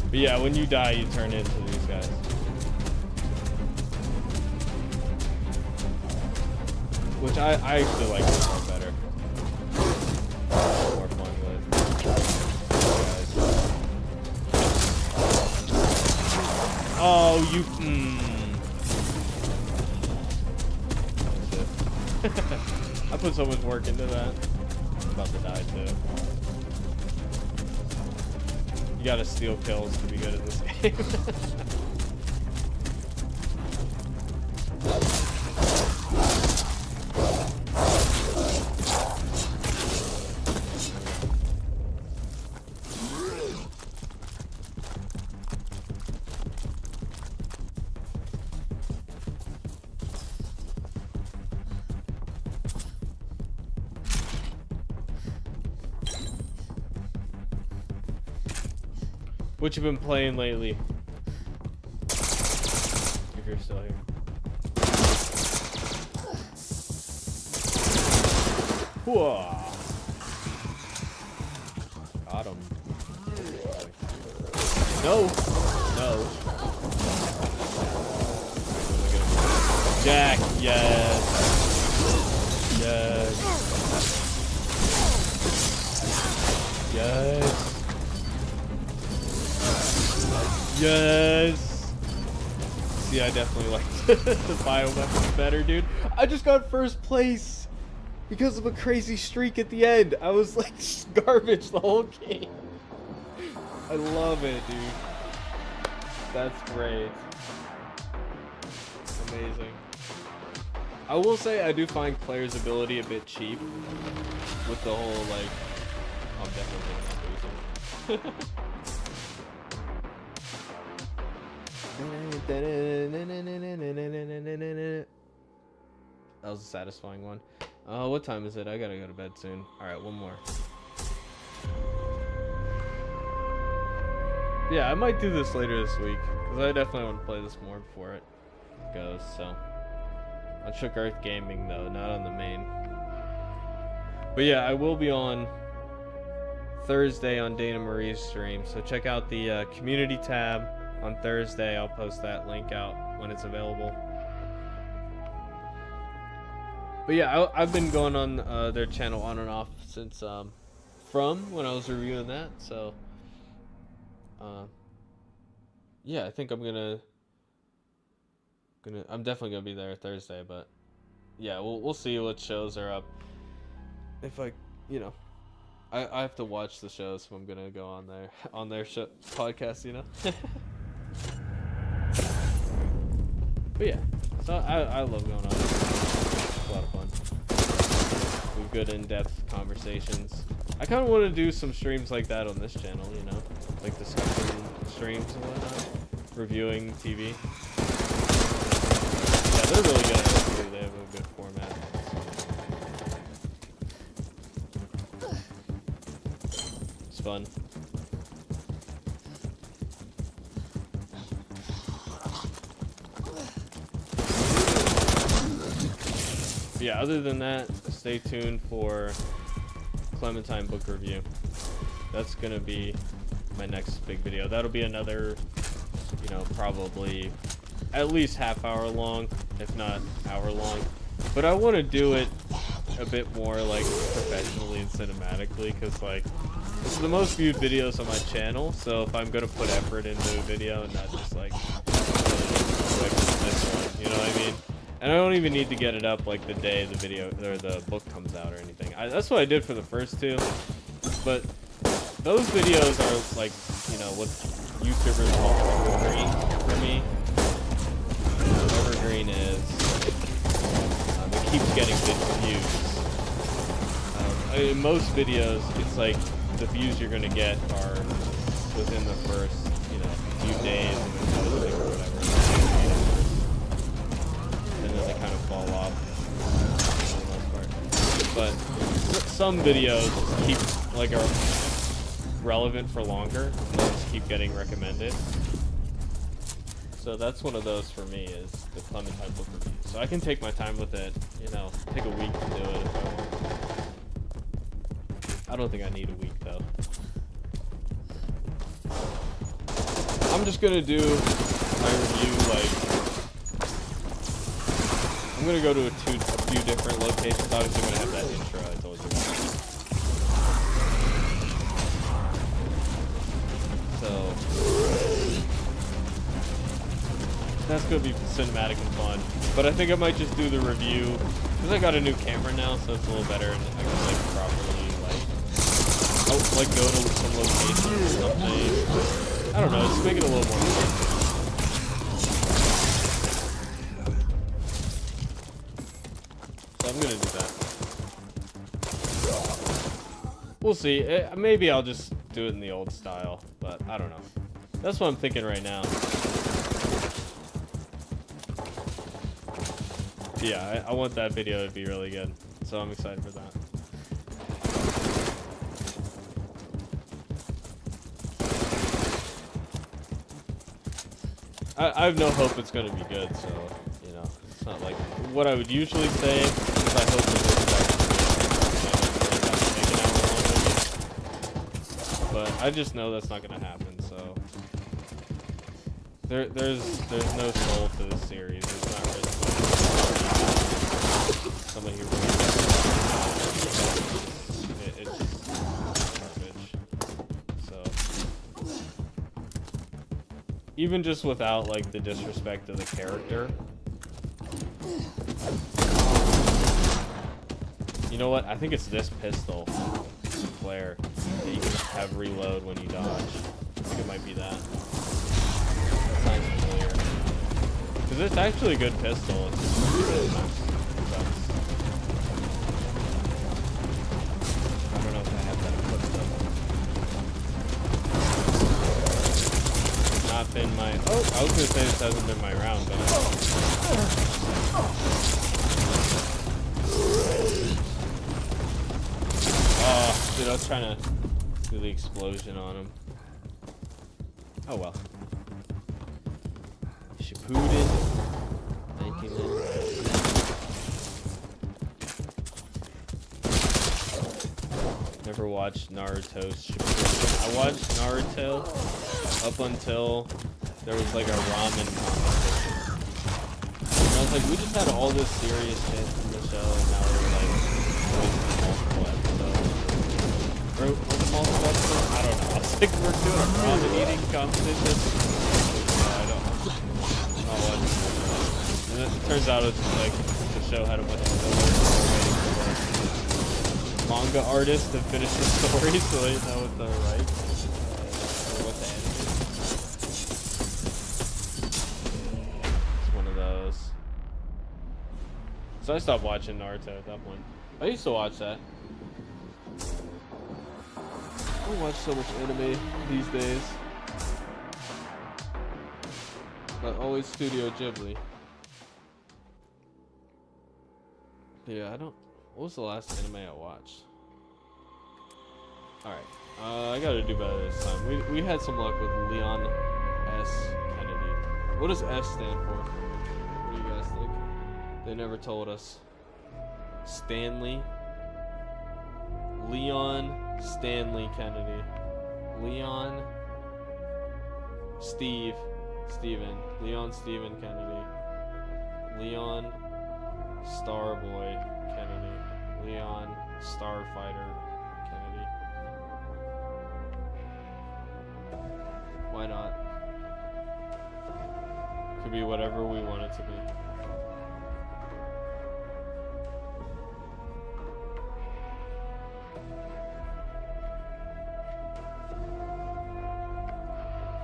But yeah, when you die, you turn into these guys. Which I actually like this one better. More fun with guys. Oh, you. I put so much work into that. I'm about to die too. You gotta steal kills to be good at this game. What you been playing lately? If you're still here. Whoa. Got him. No. No. Jack, yes. Yes. Yes. Yes. See, I definitely like the bio weapons better, dude. I just got first place because of a crazy streak at the end. I was like garbage the whole game. I love it, dude. That's great. Amazing. I will say I do find Claire's ability a bit cheap with the whole like. I'm definitely getting that booster. That was a satisfying one. What time is it? I gotta go to bed soon. Alright, one more. Yeah, I might do this later this week, because I definitely want to play this more before it goes, so. On Shook Earth Gaming, though, not on the main. But yeah, I will be on Thursday on Dana Marie's stream, so check out the community tab. On Thursday, I'll post that link out when it's available. But yeah, I've been going on their channel on and off since from when I was reviewing that. So yeah, I think I'm definitely gonna be there Thursday. But yeah, we'll see what shows are up. If I have to watch the shows if I'm gonna go on their show, podcast, you know. But yeah, so I love going on. It's a lot of fun. We have good in-depth conversations. I kind of want to do some streams like that on this channel, you know, like discussion streams and whatnot, reviewing TV. Yeah, they're really good at it too. They have a good format. It's fun. Yeah, other than that, stay tuned for Clementine book review. That's gonna be my next big video. That'll be another, probably at least half hour long, if not hour long. But I want to do it a bit more like professionally and cinematically, because like it's the most viewed videos on my channel. So if I'm gonna put effort into a video and not just like this one, you know what I mean? And I don't even need to get it up like the day the video or the book comes out or anything. That's what I did for the first two. But those videos are like, what YouTubers call evergreen for me. Evergreen is it keeps getting good views. In most videos, it's like the views you're gonna get are within the first, few days of posting or whatever. They kind of fall off for the most part. But some videos are relevant for longer, and they'll just keep getting recommended. So that's one of those for me, is the Clementine book reviews. So I can take my time with it, you know, take a week to do it if I want. I don't think I need a week though. I'm just gonna do my review like, I'm gonna go to a few different locations. Obviously I'm gonna have that intro I told you about. So that's gonna be cinematic and fun. But I think I might just do the review because I got a new camera now, so it's a little better, and I can like properly like go to some location or something. I don't know, just make it a little more fun. So I'm gonna do that. We'll see. Maybe I'll just do it in the old style, but I don't know. That's what I'm thinking right now. Yeah, I want that video to be really good, so I'm excited for that. I have no hope it's going to be good, so, you know, it's not like what I would usually say is I hope it is but I just know that's not going to happen, so there's no soul to this series. It's not really somebody who really it's just garbage. So even just without like the disrespect of the character, you know what? I think it's this pistol, Sinclair, that you can have reload when you dodge. I think it might be that. That sounds familiar. Because it's actually a good pistol. It's really nice. I don't know if I have that equipped though. Not been my. Oh, I was gonna say this hasn't been my round, but. Oh, dude, I was trying to do the explosion on him. Oh well. Shippuden. 1999. Never watched Naruto Shippuden. I watched Naruto up until there was like a ramen competition. And I was like, we just had all this serious shit in the show, and now we're like doing multiple episodes. Or was it multiple episodes? I don't know. I was like, we're doing a ramen eating competition. Yeah, I don't know. I'm not watching it. And it turns out it's like the show had a bunch of fillers waiting for manga artists to finish the story, so they know what they're right. Or what the end is. It's one of those. So I stopped watching Naruto at that point. I used to watch that. I watch so much anime these days. But always Studio Ghibli. Yeah, I don't. What was the last anime I watched? Alright. I gotta do better this time. We had some luck with Leon S. Kennedy. What does S stand for? What do you guys think? They never told us. Stanley. Leon Stanley Kennedy. Leon Steven. Leon Steven Kennedy. Leon Starboy Kennedy. Leon Starfighter Kennedy. Why not? Could be whatever we want it to be.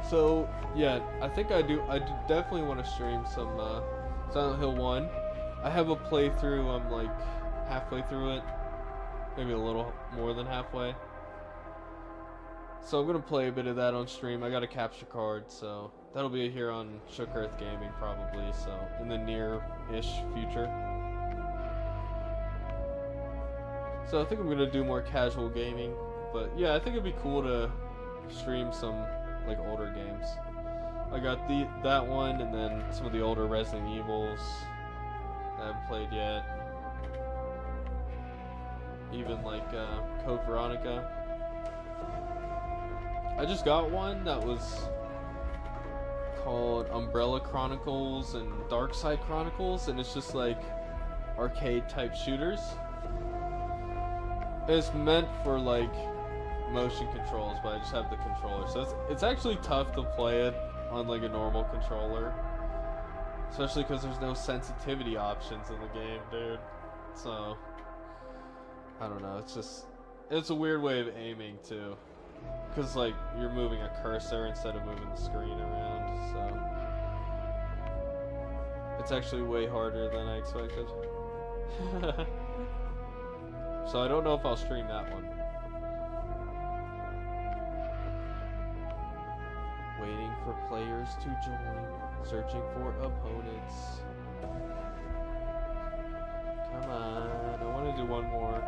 So yeah, I think I do definitely want to stream some Silent Hill 1. I have a playthrough. I'm like halfway through it, maybe a little more than halfway. So I'm gonna play a bit of that on stream. I got a capture card, so that'll be here on Shook Earth Gaming probably. So in the near-ish future. So I think I'm gonna do more casual gaming, but yeah, I think it'd be cool to stream some like older games. I got that one, and then some of the older Resident Evils. that I haven't played yet. Even like Code Veronica. I just got one that was called Umbrella Chronicles and Darkside Chronicles, and it's just like arcade type shooters. It's meant for like motion controls, but I just have the controller, so it's actually tough to play it on like a normal controller, especially because there's no sensitivity options in the game, dude. So I don't know, it's a weird way of aiming too, because like you're moving a cursor instead of moving the screen around, so it's actually way harder than I expected. So I don't know if I'll stream that one. Waiting for players to join, searching for opponents. Come on, I want to do one more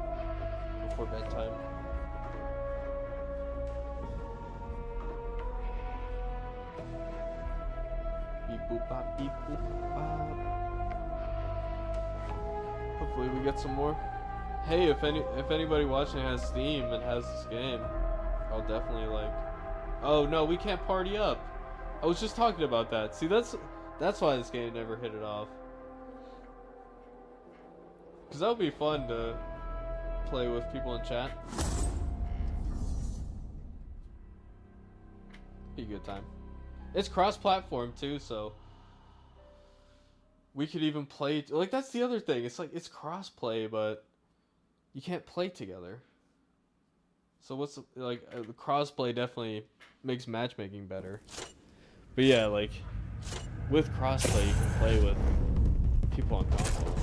before bedtime. Beep boop bop, beep boop bop. Hopefully we get some more. Hey, if anybody watching has Steam and has this game, I'll definitely like. Oh no, we can't party up. I was just talking about that. See, that's why this game never hit it off. Cause that would be fun to play with people in chat. Be a good time. It's cross-platform too, so we could even play. Like that's the other thing. It's like it's cross-play, but you can't play together. So what's like the crossplay definitely makes matchmaking better. But yeah, like with crossplay you can play with people on console.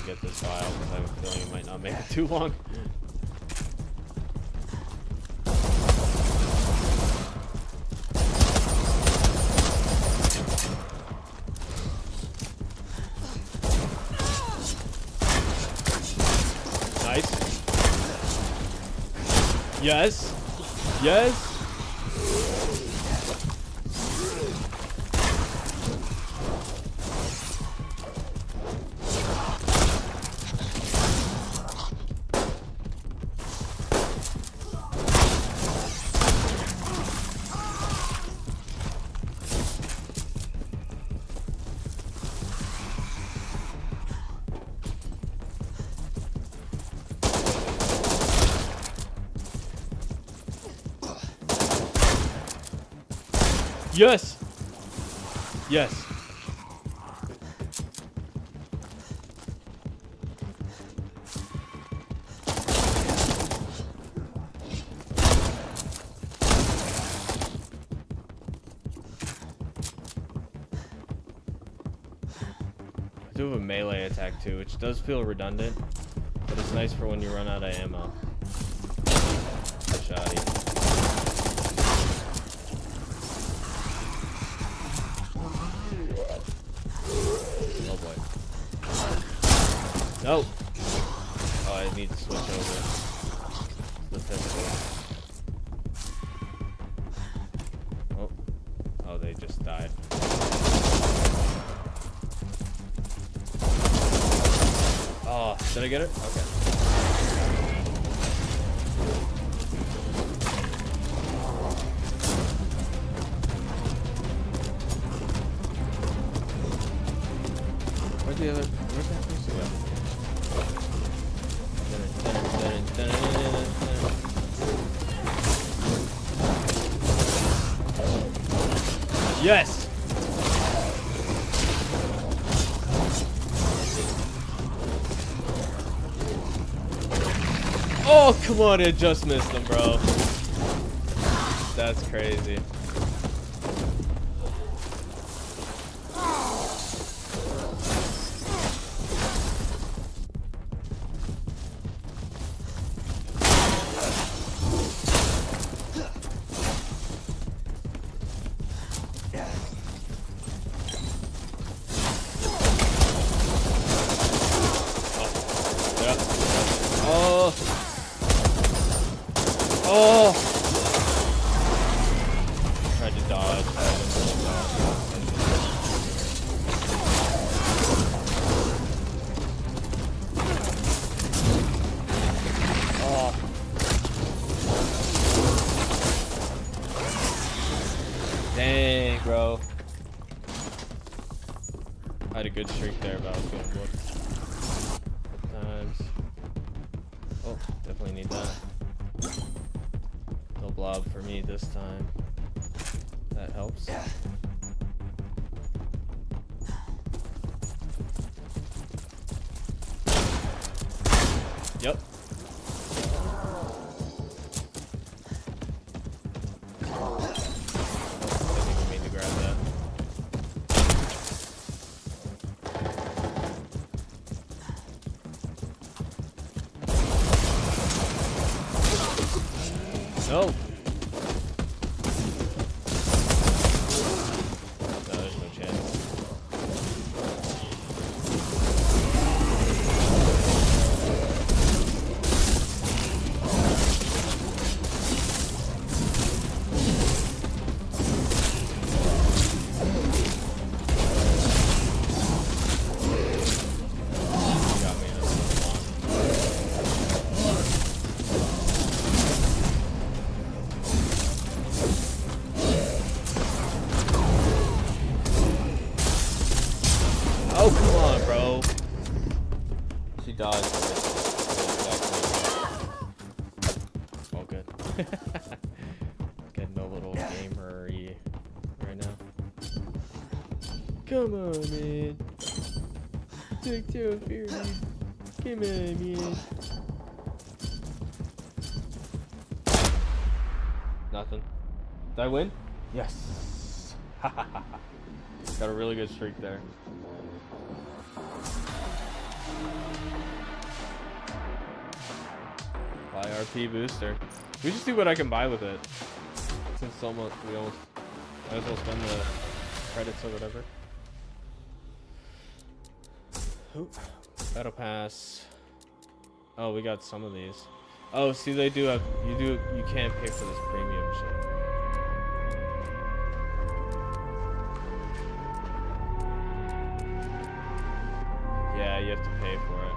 Get this file because I have a feeling it might not make it too long. Nice. Yes. Yes. Yes! Yes. I do have a melee attack too, which does feel redundant, but it's nice for when you run out of ammo. Shoddy. No. Oh, I need to switch over the pistol. Oh. Oh, they just died. Oh, did I get it? Okay. Where's the other? Where's that person go? Yes! Oh, come on, it just missed him, bro. That's crazy. Oh. tried to dodge. But I didn't really dodge. Oh. Dang, bro. I had a good streak there, but I was getting whooped. Times. Oh, definitely need that. No blob for me this time. That helps. Yep. Didn't even mean to grab that. No. No, there's no chance. Got me in a spot. Oh, come on, bro. She dodged it. All good. Getting a little gamer-y right now. Come on, man. Take down fear, dude. Come on, man. Nothing. Did I win? Yes. Got a really good streak there. Buy RP booster. We just do what I can buy with it. Since almost we almost might as well spend the credits or whatever. Oop. Battle pass. Oh, we got some of these. Oh, see, they do have you can't pay for this premium shit. Yeah, you have to pay for it.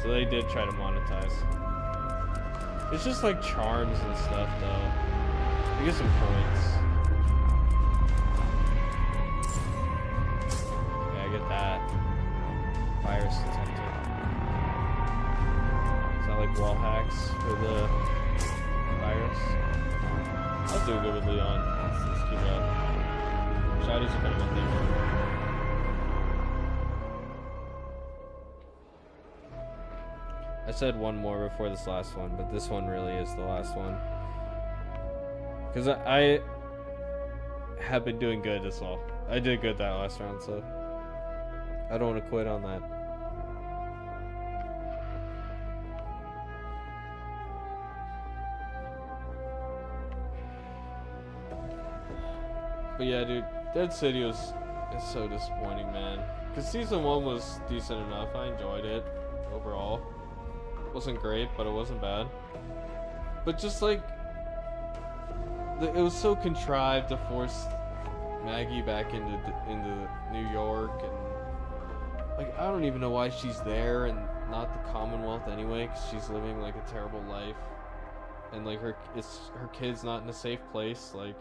So they did try to monetize. It's just like charms and stuff, though. You get some points. Yeah, I get that. Virus detector. Is that like wall hacks for the virus? I'll do good with Leon. Let's keep it up. Shadows are kind of a thing. I said one more before this last one, but this one really is the last one. Because I have been doing good as well. I did good that last round, so I don't want to quit on that. But yeah, dude, Dead City is so disappointing, man. Because season 1 was decent enough. I enjoyed it overall. Wasn't great, but it wasn't bad. But just like it was so contrived to force Maggie back into New York, and like I don't even know why she's there and not the Commonwealth anyway, because she's living like a terrible life, and like her kid's not in a safe place. Like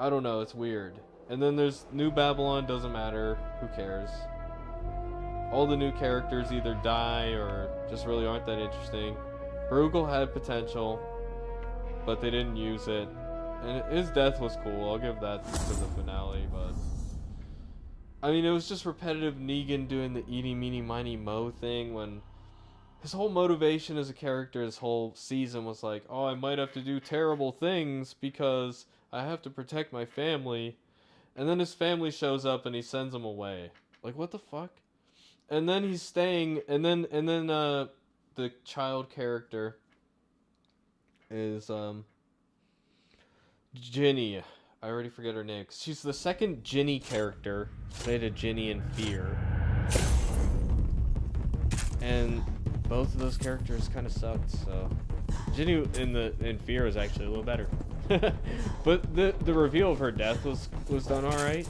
I don't know, it's weird. And then there's New Babylon, doesn't matter, who cares? All the new characters either die or just really aren't that interesting. Bruegel had potential, but they didn't use it. And his death was cool, I'll give that to the finale, but I mean, it was just repetitive Negan doing the eeny, meeny, miny, mo thing when his whole motivation as a character, his whole season was like, oh, I might have to do terrible things because I have to protect my family. And then his family shows up and he sends them away. Like, what the fuck? And then he's staying, and then the child character is Ginny. I already forget her name. She's the second Ginny character. They had a Ginny in Fear, and both of those characters kind of sucked. So Ginny in Fear is actually a little better. But the reveal of her death was done all right.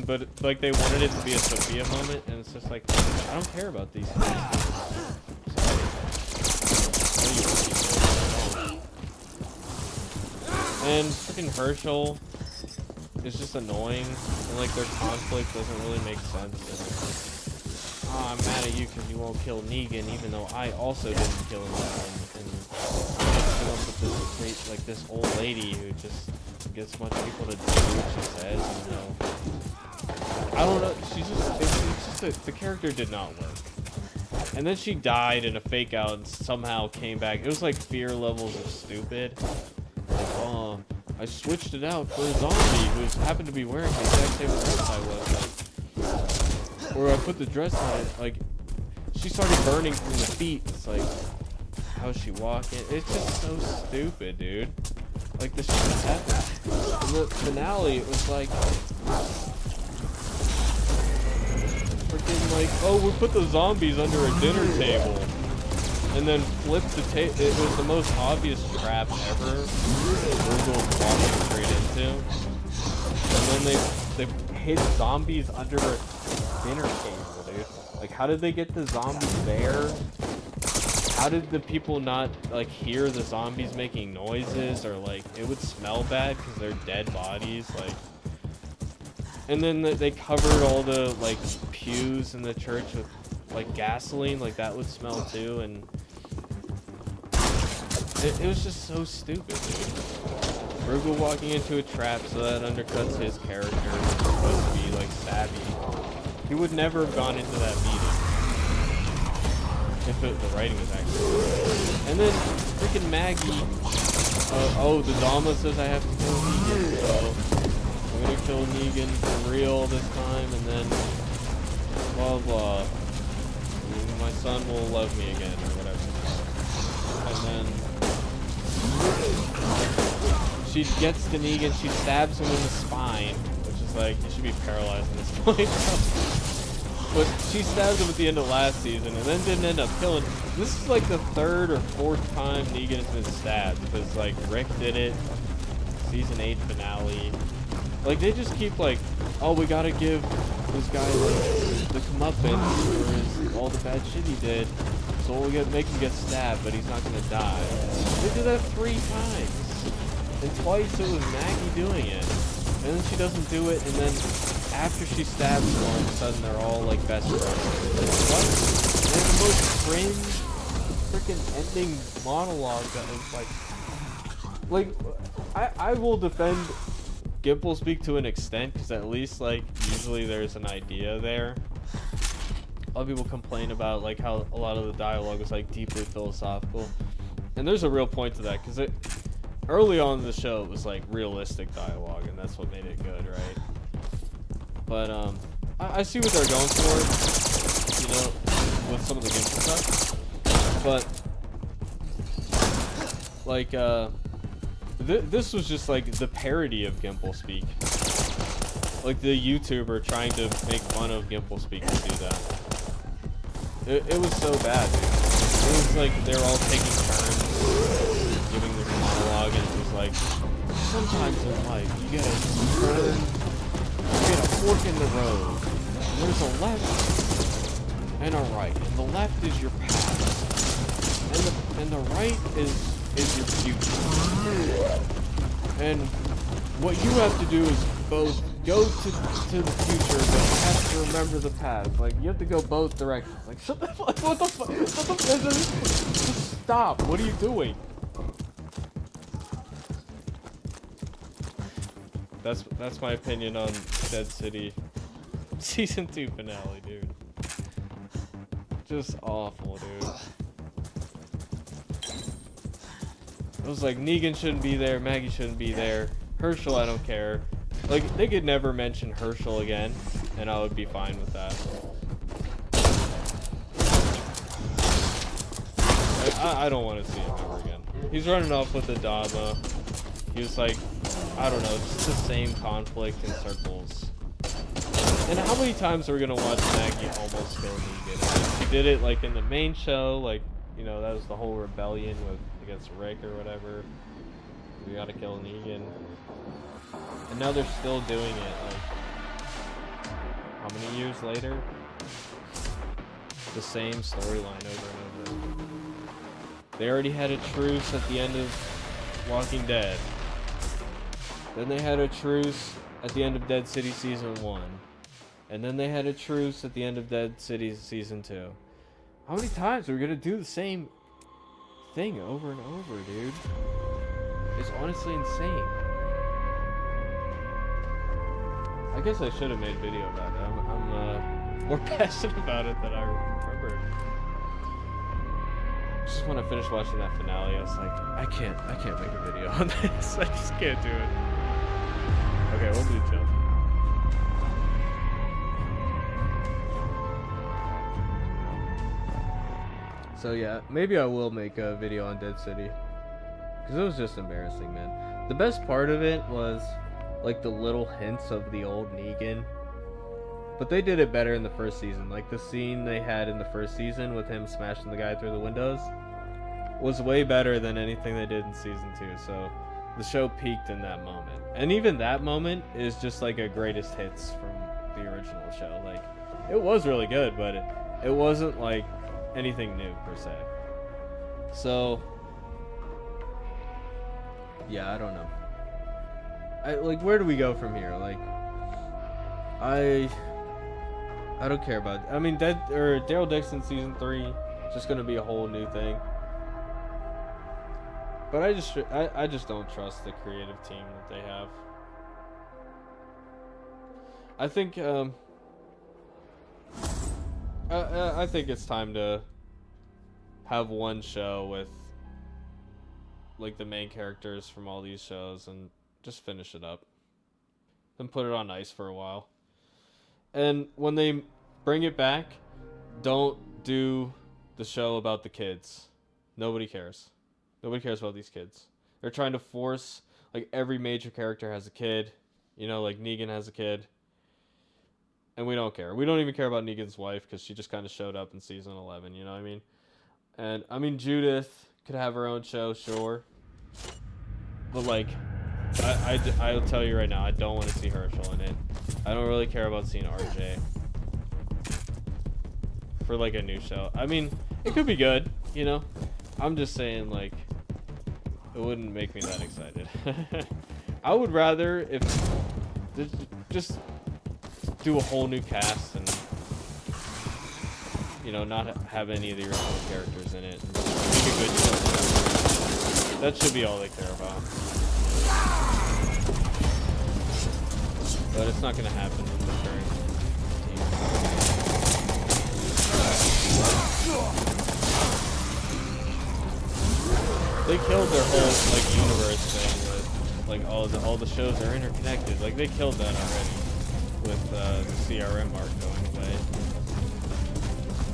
But like they wanted it to be a Sophia moment, and it's just like I don't care about these things. And freaking Herschel is just annoying, and like their conflict doesn't really make sense. And it's like, oh, I'm mad at you because you won't kill Negan, even though I also didn't kill him. And come up with this old lady who just gets a bunch of people to do what she says. And, you know, I don't know. The character did not work. And then she died in a fake out and somehow came back. It was like fear levels of stupid. Like, oh, I switched it out for a zombie who happened to be wearing the exact same dress I was. Like, or I put the dress on it. Like, she started burning from the feet. It's like, how's she walking? It's just so stupid, dude. Like, this shit happened. In the finale, it was like, freaking like, oh, we put the zombies under a dinner table. And then flipped the table. It was the most obvious trap ever. Virgil walking straight into. And then they hid zombies under a dinner table, dude. Like, how did they get the zombies there? How did the people not, like, hear the zombies making noises? Or, like, it would smell bad because they're dead bodies, like. And then they covered all the, like, pews in the church with, like, gasoline. Like, that would smell, too, and it was just so stupid, dude. Virgil walking into a trap, so that undercuts his character, who's supposed to be, like, savvy. He would never have gone into that meeting if the writing was actually good. And then freaking Maggie, oh, the Dama says I have to kill Negan, so I'm gonna kill Negan for real this time, and then blah blah. My son will love me again, or whatever. And then she gets to Negan, she stabs him in the spine, which is like, he should be paralyzed at this point. But she stabbed him at the end of last season, and then didn't end up killing him. This is like the 3rd or 4th time Negan has been stabbed, because like Rick did it, season 8 finale. Like, they just keep like, oh, we gotta give this guy like the comeuppance for all the bad shit he did, so we'll make him get stabbed, but he's not gonna die. They did that 3 times. And twice it was Maggie doing it. And then she doesn't do it, and then after she stabs him, all of a sudden they're all like best friends. What? And the most cringe freaking ending monologue that was like I will defend Gimplespeak to an extent, because at least like usually there's an idea there. A lot of people complain about like how a lot of the dialogue is like deeply philosophical, and there's a real point to that, because early on in the show it was like realistic dialogue, and that's what made it good, right? But I see what they're going for, you know, with some of the Gimple stuff. But like this was just like the parody of Gimplespeak, like the YouTuber trying to make fun of Gimplespeak to do that. It was so bad, dude. It was like they were all taking turns giving their monologue, and it was like, sometimes in life you get a turn, you get a fork in the road, and there's a left and a right, and the left is your past, and the right is your future. And what you have to do is both go to the future, but you have to remember the past. Like, you have to go both directions. Like, shut the fuck, what the fuck? Just stop. What are you doing? That's my opinion on Dead City season 2 finale, dude. Just awful, dude. It was like, Negan shouldn't be there, Maggie shouldn't be there, Herschel, I don't care. Like, they could never mention Herschel again, and I would be fine with that. I don't want to see him ever again. He's running off with the Dama. He was like, I don't know, just the same conflict in circles. And how many times are we gonna watch Maggie almost kill Negan? She did it like in the main show, like, you know, that was the whole rebellion against Rick or whatever. We gotta kill Negan. And now they're still doing it, like, how many years later? The same storyline over and over. They already had a truce at the end of Walking Dead. Then they had a truce at the end of Dead City Season 1. And then they had a truce at the end of Dead City Season 2. How many times are we gonna do the same thing over and over, dude? It's honestly insane. I guess I should have made a video about it. I'm more passionate about it than I remember. Just when I finished watching that finale, I was like, I can't make a video on this. I just can't do it. Okay, we'll do chill. So yeah, maybe I will make a video on Dead City. Because it was just embarrassing, man. The best part of it was, like, the little hints of the old Negan. But they did it better in the first season. Like, the scene they had in the first season with him smashing the guy through the windows was way better than anything they did in season 2. So the show peaked in that moment. And even that moment is just like a greatest hits from the original show. Like, it was really good, but it wasn't like anything new per se. So yeah, I don't know. Like, where do we go from here? Like, I don't care about it. I mean, Daryl Dixon season 3 is just gonna be a whole new thing. But I just don't trust the creative team that they have. I think I think it's time to have one show with, like, the main characters from all these shows and just finish it up. Then put it on ice for a while. And when they bring it back, don't do the show about the kids. Nobody cares. Nobody cares about these kids. They're trying to force, like, every major character has a kid. You know, like, Negan has a kid. And we don't care. We don't even care about Negan's wife because she just kind of showed up in season 11, you know what I mean? And, I mean, Judith could have her own show, sure. But, like, I'll tell you right now, I don't want to see Herschel in it. I don't really care about seeing RJ for, like, a new show. I mean, it could be good, you know? I'm just saying, like, it wouldn't make me that excited. I would rather if just do a whole new cast and, you know, not have any of the original characters in it. Make a good show. That should be all they care about. But it's not going to happen in the current team. They killed their whole, like, universe thing with, like, all the shows are interconnected. Like, they killed that already with the CRM mark going away.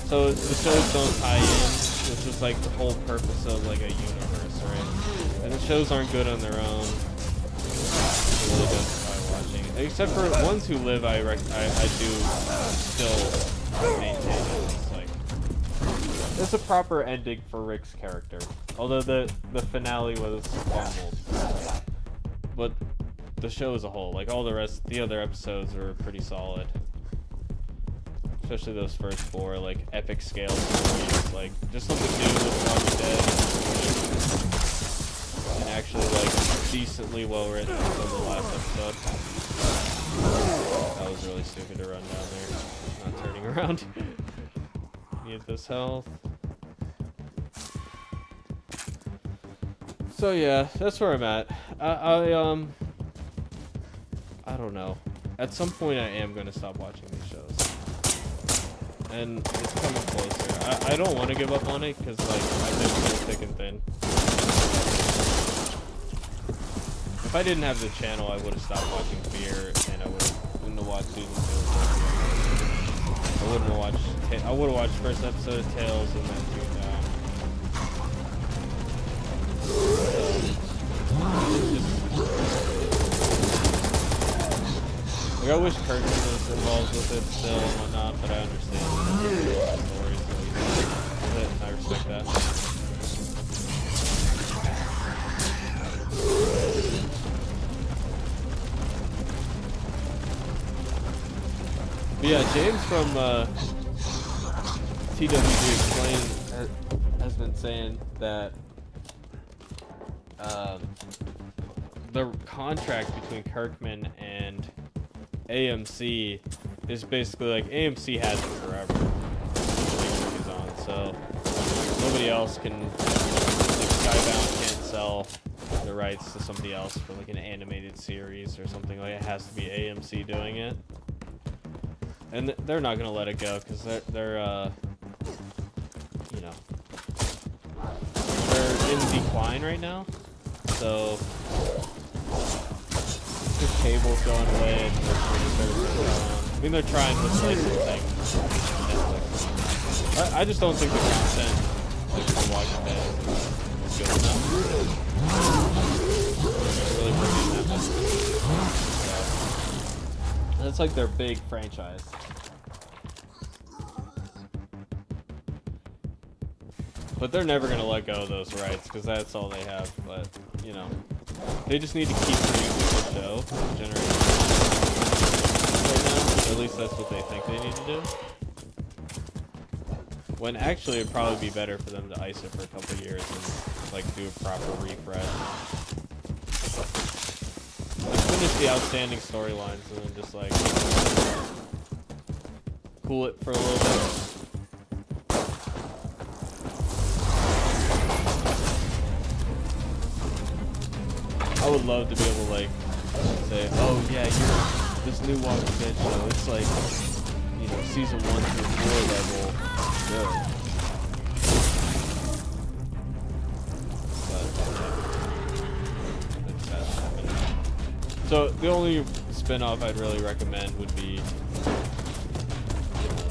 So the shows don't tie in, which is, like, the whole purpose of, like, a universe, right? And the shows aren't good on their own. It really justify watching. Except for ones who live, I do still maintain it. It's like, it's a proper ending for Rick's character. Although the finale was fumbled. But the show as a whole, like, all the other episodes were pretty solid. Especially those first 4, like, epic scale stories. Like, just something new with Walking Dead. And actually, like, decently well written until the last episode. That was really stupid to run down there. Not turning around. Need this health. So yeah, that's where I'm at. I don't know. At some point, I am gonna stop watching these shows, and it's coming closer. I don't want to give up on it because, like, I've been through thick and thin. If I didn't have the channel, I would have stopped watching Fear, and I wouldn't have watched season 2. I wouldn't have watched. I would have watched the first episode of Tales and then tuned out. Like, I wish Curtin was involved with it still and whatnot, but I understand the stories and I respect that. But yeah, James from TWG Explained has been saying that the contract between Kirkman and AMC is basically like AMC has it forever. He's on, so nobody else can. Like Skybound can't sell the rights to somebody else for like an animated series or something. Like it has to be AMC doing it, and they're not gonna let it go because they're you know, they're in decline right now. So the cable's going away and their streaming services are on. I mean, they're trying with licensing Netflix. I just don't think the content, like for Walking Dead, is good enough. It's really bringing that message. So, that's like their big franchise. But they're never gonna let go of those rights because that's all they have. But you know, they just need to keep producing the show, generating right now. At least that's what they think they need to do. When actually it'd probably be better for them to ice it for a couple of years and like do a proper refresh. Like finish the outstanding storylines and then just like cool it for a little bit. I would love to be able to like say, oh yeah, you're this new Walking Dead show. It's like, you know, season 1 through 4 level good. But it's not happening. So the only spin-off I'd really recommend would be, you know,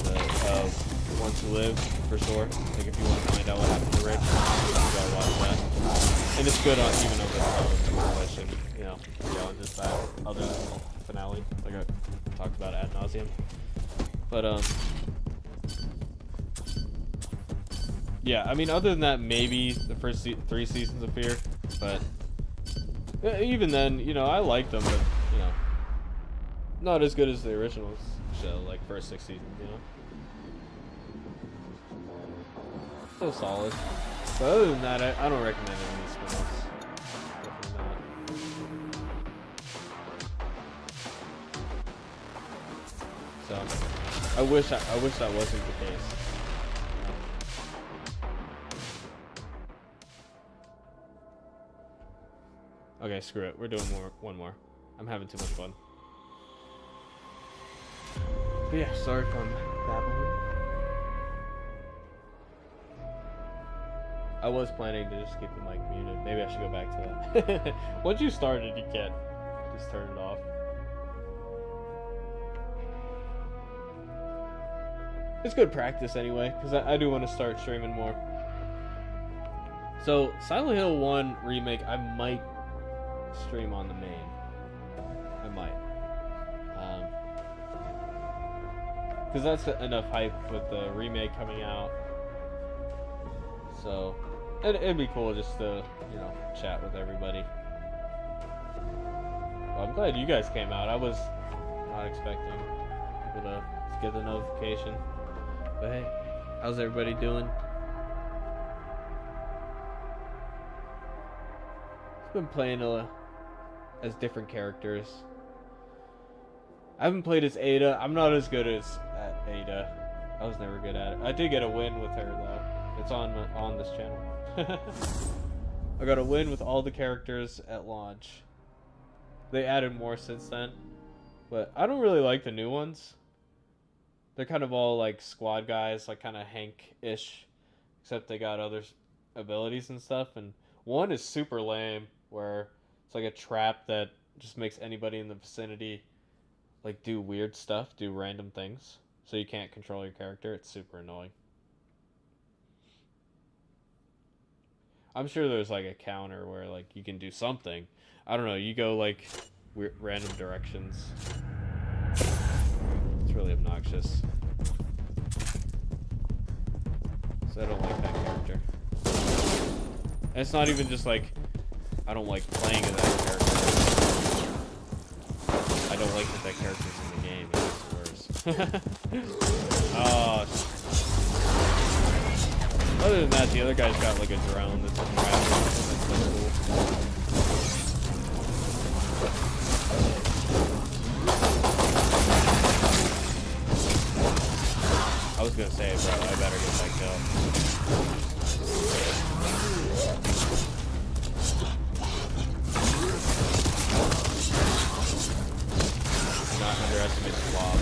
the Want to Live for sure. Like if you want to find out what happened to Rick, you gotta watch that. And it's good on even over the question, you know, beyond just that other finale, like I talked about ad nauseum. But yeah, I mean, other than that, maybe the first 3 seasons of Fear, but even then, you know, I like them, but you know, not as good as the original show, like first 6 seasons, you know. Still solid. But other than that, I don't recommend any of these spin-offs. Definitely not. So, I wish that wasn't the case. Okay, screw it. We're doing one more. I'm having too much fun. But yeah, sorry if I'm babbling. I was planning to just keep the mic muted. Maybe I should go back to that. Once you started, you can't just turn it off. It's good practice anyway, because I do want to start streaming more. So, Silent Hill 1 Remake, I might stream on the main. I might. Because that's enough hype with the remake coming out. So, it'd be cool just to, you know, chat with everybody. Well, I'm glad you guys came out. I was not expecting people to get the notification. But hey, how's everybody doing? I've been playing as different characters. I haven't played as Ada. I'm not as good as at Ada. I was never good at it. I did get a win with her though. It's on this channel. I got a win with all the characters at launch. They added more since then, but I don't really like the new ones. They're kind of all like squad guys, like kind of Hank-ish, except they got other abilities and stuff. And one is super lame, where it's like a trap that just makes anybody in the vicinity like do weird stuff, do random things, so you can't control your character. It's super annoying. I'm sure there's like a counter where like you can do something. I don't know. You go like random directions. It's really obnoxious. So I don't like that character. And it's not even just like I don't like playing as that character. I don't like that character's in the game. It's worse. Oh. Other than that, the other guy's got like a drone that's traveling. That's so cool. I was gonna say, bro, I better get that kill. Not underestimate the blob.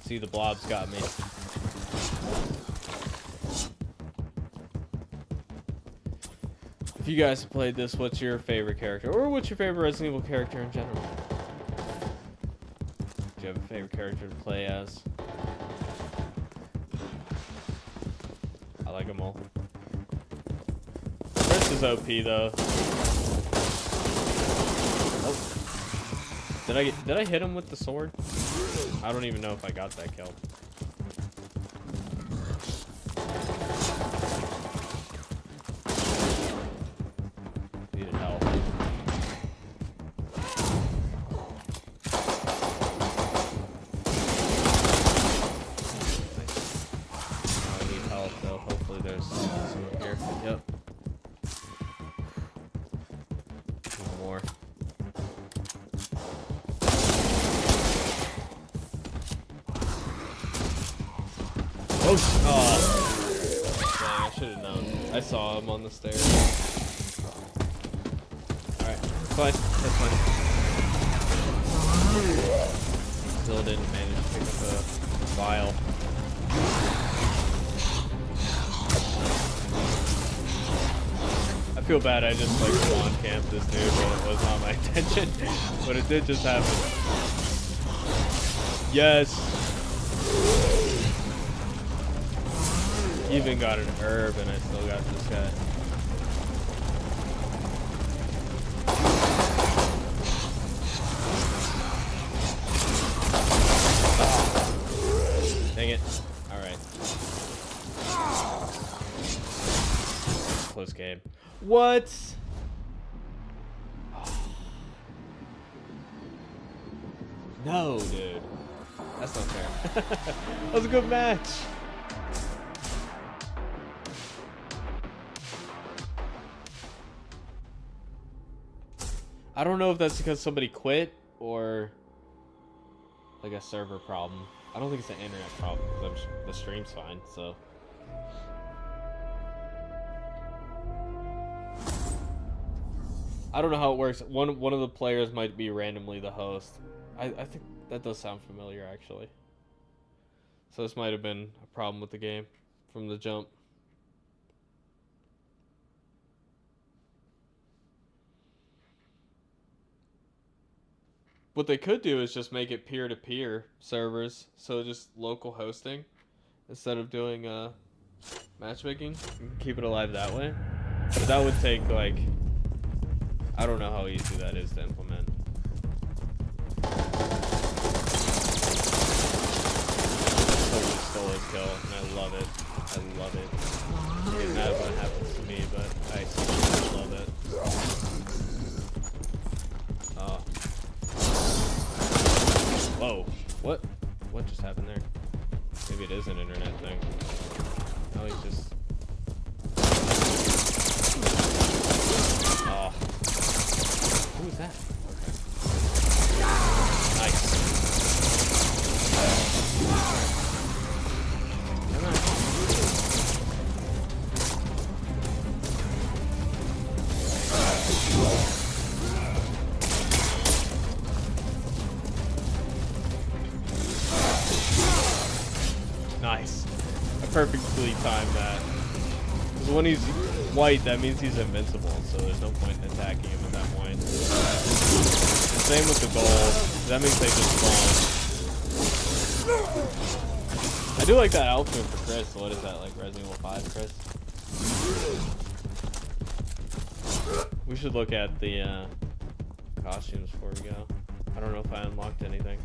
See, the blob's got me. If you guys have played this, what's your favorite character? Or what's your favorite Resident Evil character in general? Do you have a favorite character to play as? I like them all. Chris is OP though. Oh. Did I hit him with the sword? I don't even know if I got that kill. Needed help. I need help though. Hopefully there's some here. Yep. One more. Oh, dang, I should have known. I saw him on the stairs. Alright, fine. That's fine. Still didn't manage to pick up a vial. I feel bad I just like spawn camped this dude when it was not my intention. But it did just happen. Yes! Even got an herb and I still got this guy. Dang it. Alright. Close game. What? No, dude. That's not fair. That was a good match. I don't know if that's because somebody quit or like a server problem. I don't think it's an internet problem because the stream's fine, so. I don't know how it works. One of the players might be randomly the host. I think that does sound familiar actually. So this might have been a problem with the game from the jump. What they could do is just make it peer-to-peer servers, so just local hosting instead of doing matchmaking. You can keep it alive that way. But that would take like, I don't know how easy that is to implement. Totally stole his kill, and I love it. I love it. I get mad when it happens to me, but I still love it. Oh. Whoa. What? What just happened there? Maybe it is an internet thing. Oh, he's just... Oh. Who was that? Okay. Nice. Come on. Nice. I perfectly timed that. Because when he's white, that means he's invincible, so there's no point in attacking him at that point. And same with the gold. That means they just spawn. I do like that outfit for Chris. What is that, like Resident Evil 5, Chris? We should look at the costumes before we go. I don't know if I unlocked anything.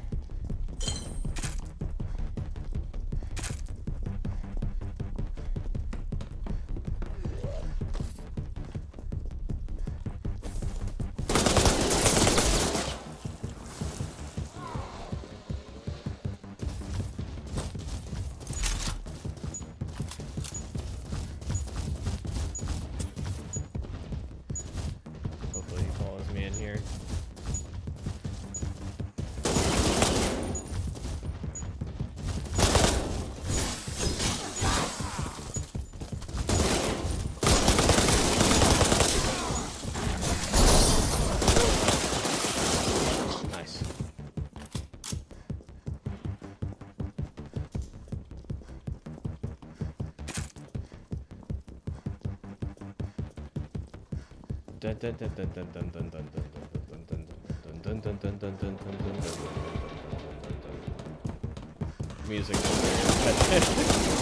Music is very repetitive,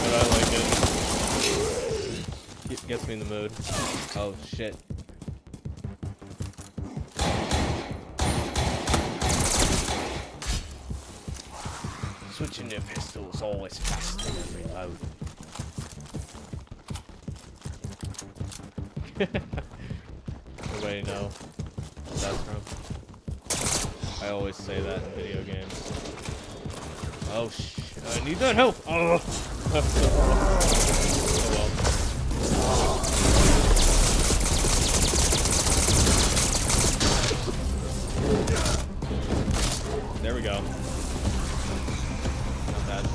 but I like it. Gets me in the mood. Oh shit. Switching to pistol is always faster than reload. Everybody know what that's from? I always say that in video games. Oh shit, I need that help! Oh! Oh well. There we go. Not bad.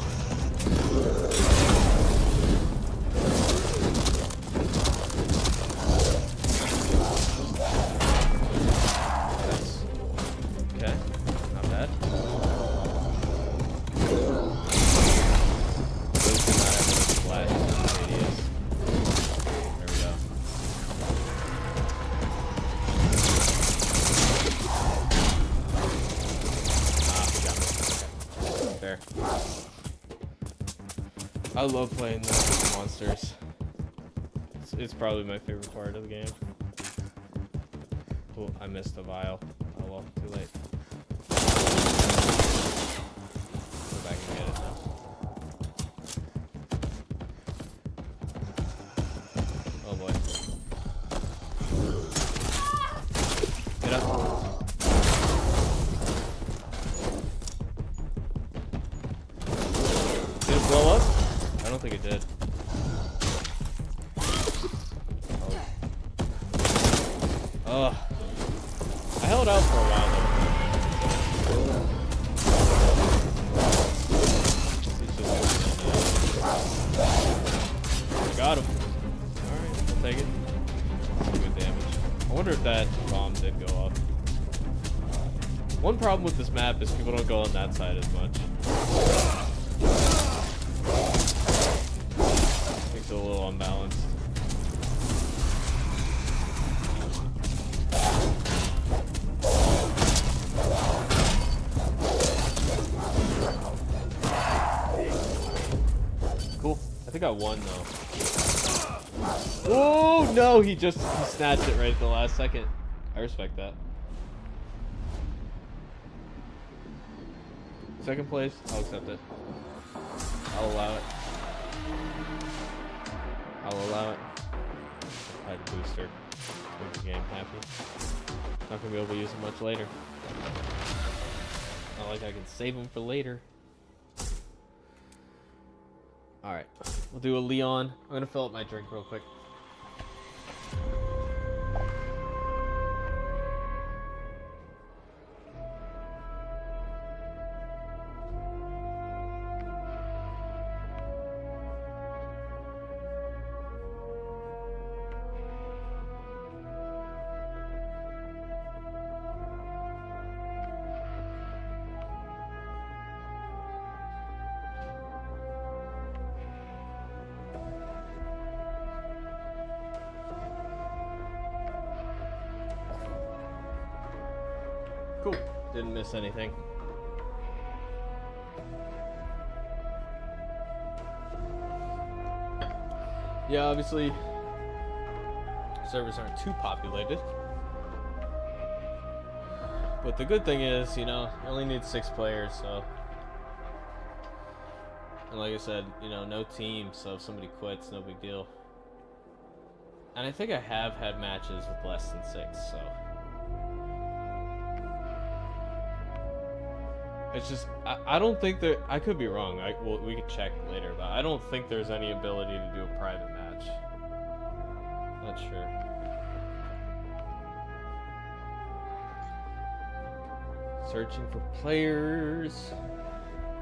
Okay, not bad. Those do not have enough flash radius. There we go. Ah, got me. Okay. There. I love playing the monsters. It's probably my favorite part of the game. Oh, I missed the vial. Oh well, too late. Go back and get it now. Oh boy. Get up. Did it blow up? I don't think it did. Ugh. I held out for a while though. I got him. Alright, I'll take it. That's good damage. I wonder if that bomb did go off. One problem with this map is people don't go on that side as much. Makes it a little unbalanced. Cool. I think I won though. Oh no, he snatched it right at the last second. I respect that. Second place, I'll accept it. I'll allow it. I'll allow it. I had a booster. Make the game happy. Not gonna be able to use it much later. Not like I can save them for later. Alright, we'll do a Leon. I'm gonna fill up my drink real quick. Cool. Didn't miss anything. Yeah, obviously, servers aren't too populated. But the good thing is, you know, you only need 6 players, so. And like I said, you know, no team, so if somebody quits, no big deal. And I think I have had matches with less than 6, so. It's just, I don't think that, I could be wrong, well, we could check later, but I don't think there's any ability to do a private match. Not sure. Searching for players.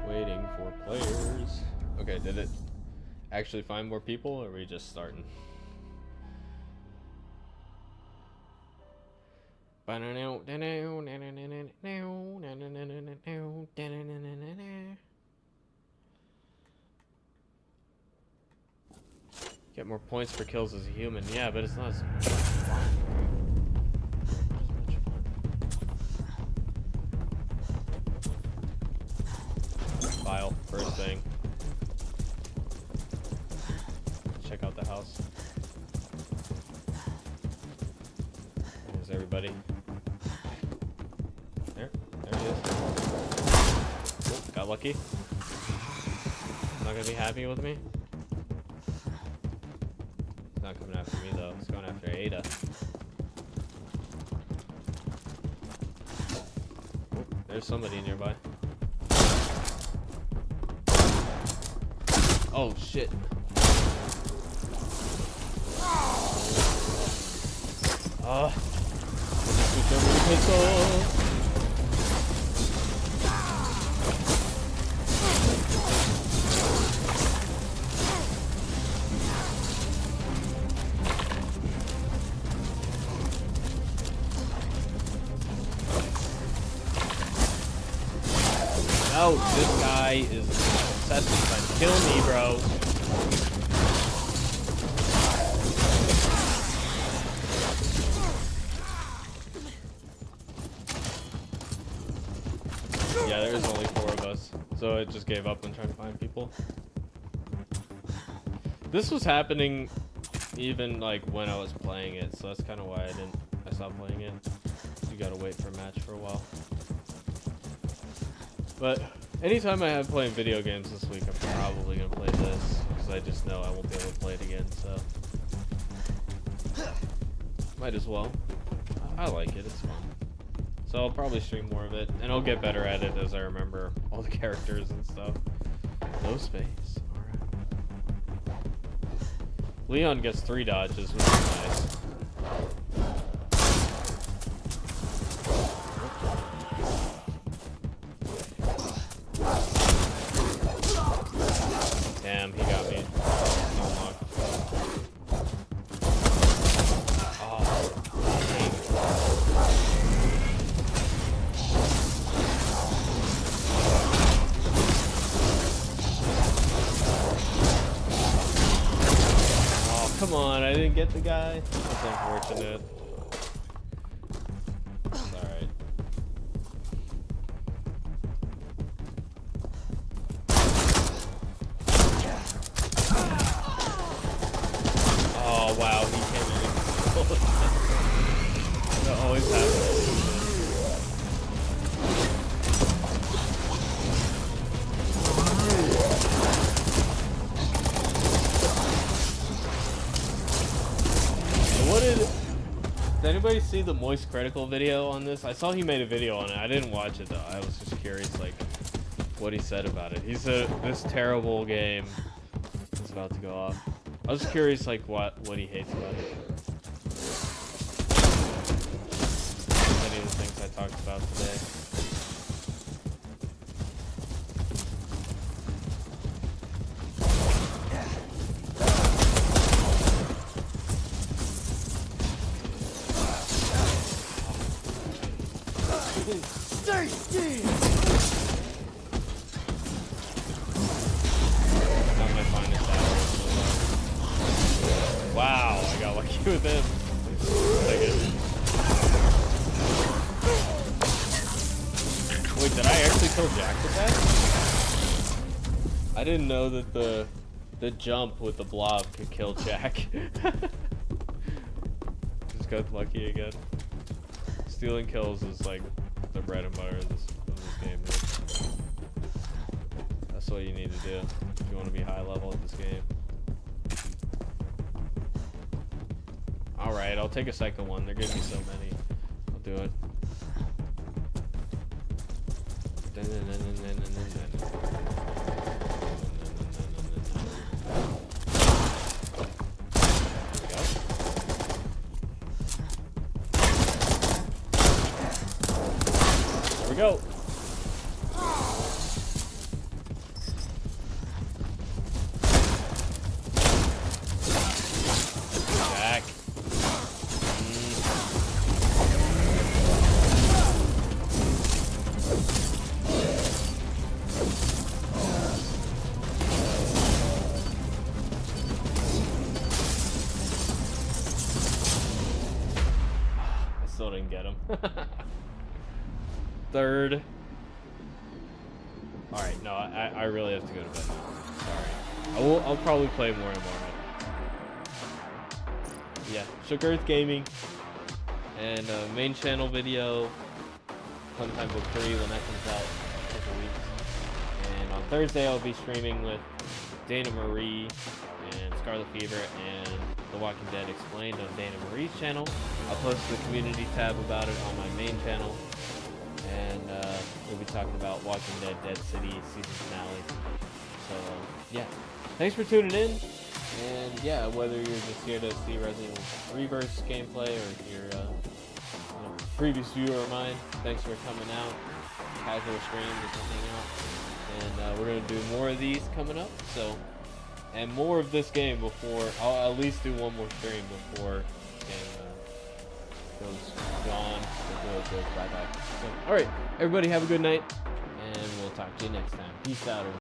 Waiting for players. Okay, did it actually find more people, or are we just starting? Get more points for kills as a human. Yeah, but it's not as... pile first thing. Check out the house. There's everybody. There he is. Oh, got lucky. Not gonna be happy with me. He's not coming after me though. He's going after Ada. Oh, there's somebody nearby. Oh shit. I just switched over to pistol. No, this guy is obsessed with trying to kill me, bro. Yeah, there's only 4 of us, so it just gave up on trying to find people. This was happening even like when I was playing it, so that's kind of why I stopped playing it. You gotta wait for a match for a while. But anytime I have playing video games this week, I'm probably gonna play this because I just know I won't be able to play it again. So might as well. I like it. It's fun. So I'll probably stream more of it, and I'll get better at it as I remember all the characters and stuff. No space. All right. Leon gets 3 dodges, which is nice. Damn, he got me. Oh, dang. Oh, come on, I didn't get the guy. That's unfortunate. It's alright. Oh wow, he came in. That always happens. So what did anybody see the Moist Critical video on this? I saw he made a video on it. I didn't watch it though. I was just curious like what he said about it. He said this terrible game is about to go off. I was curious, like, what he hates about it. Any of the things I talked about today. Stay still! Not my finest hour. Wow, I got lucky with him. Wait, did I actually kill Jack with that? I didn't know that the jump with the blob could kill Jack. Just got lucky again. Stealing kills is like the bread and butter of this game. That's what you need to do if you want to be high level at this game. Alright, I'll take a second one. There gonna be so many. I'll do it. There we go. Jack. I still didn't get him. Third. All right, no, I really have to go to bed now. Sorry. I'll probably play more tomorrow. Yeah, Shook Earth Gaming and main channel video sometime book 3 when that comes out in a couple weeks. And on Thursday I'll be streaming with Dana Marie and Scarlet Fever and The Walking Dead Explained on Dana Marie's channel. I'll post the community tab about it on my main channel. And we'll be talking about Walking Dead Dead City season finale. So yeah, thanks for tuning in. And yeah, whether you're just here to see Resident Evil Rebirth gameplay or if you're previous viewer of mine, thanks for coming out. Casual stream, just hang out. And we're gonna do more of these coming up. So, and more of this game before. I'll at least do one more stream before the game goes gone. Before it goes bye bye. So, all right, everybody, have a good night, and we'll talk to you next time. Peace out, everybody.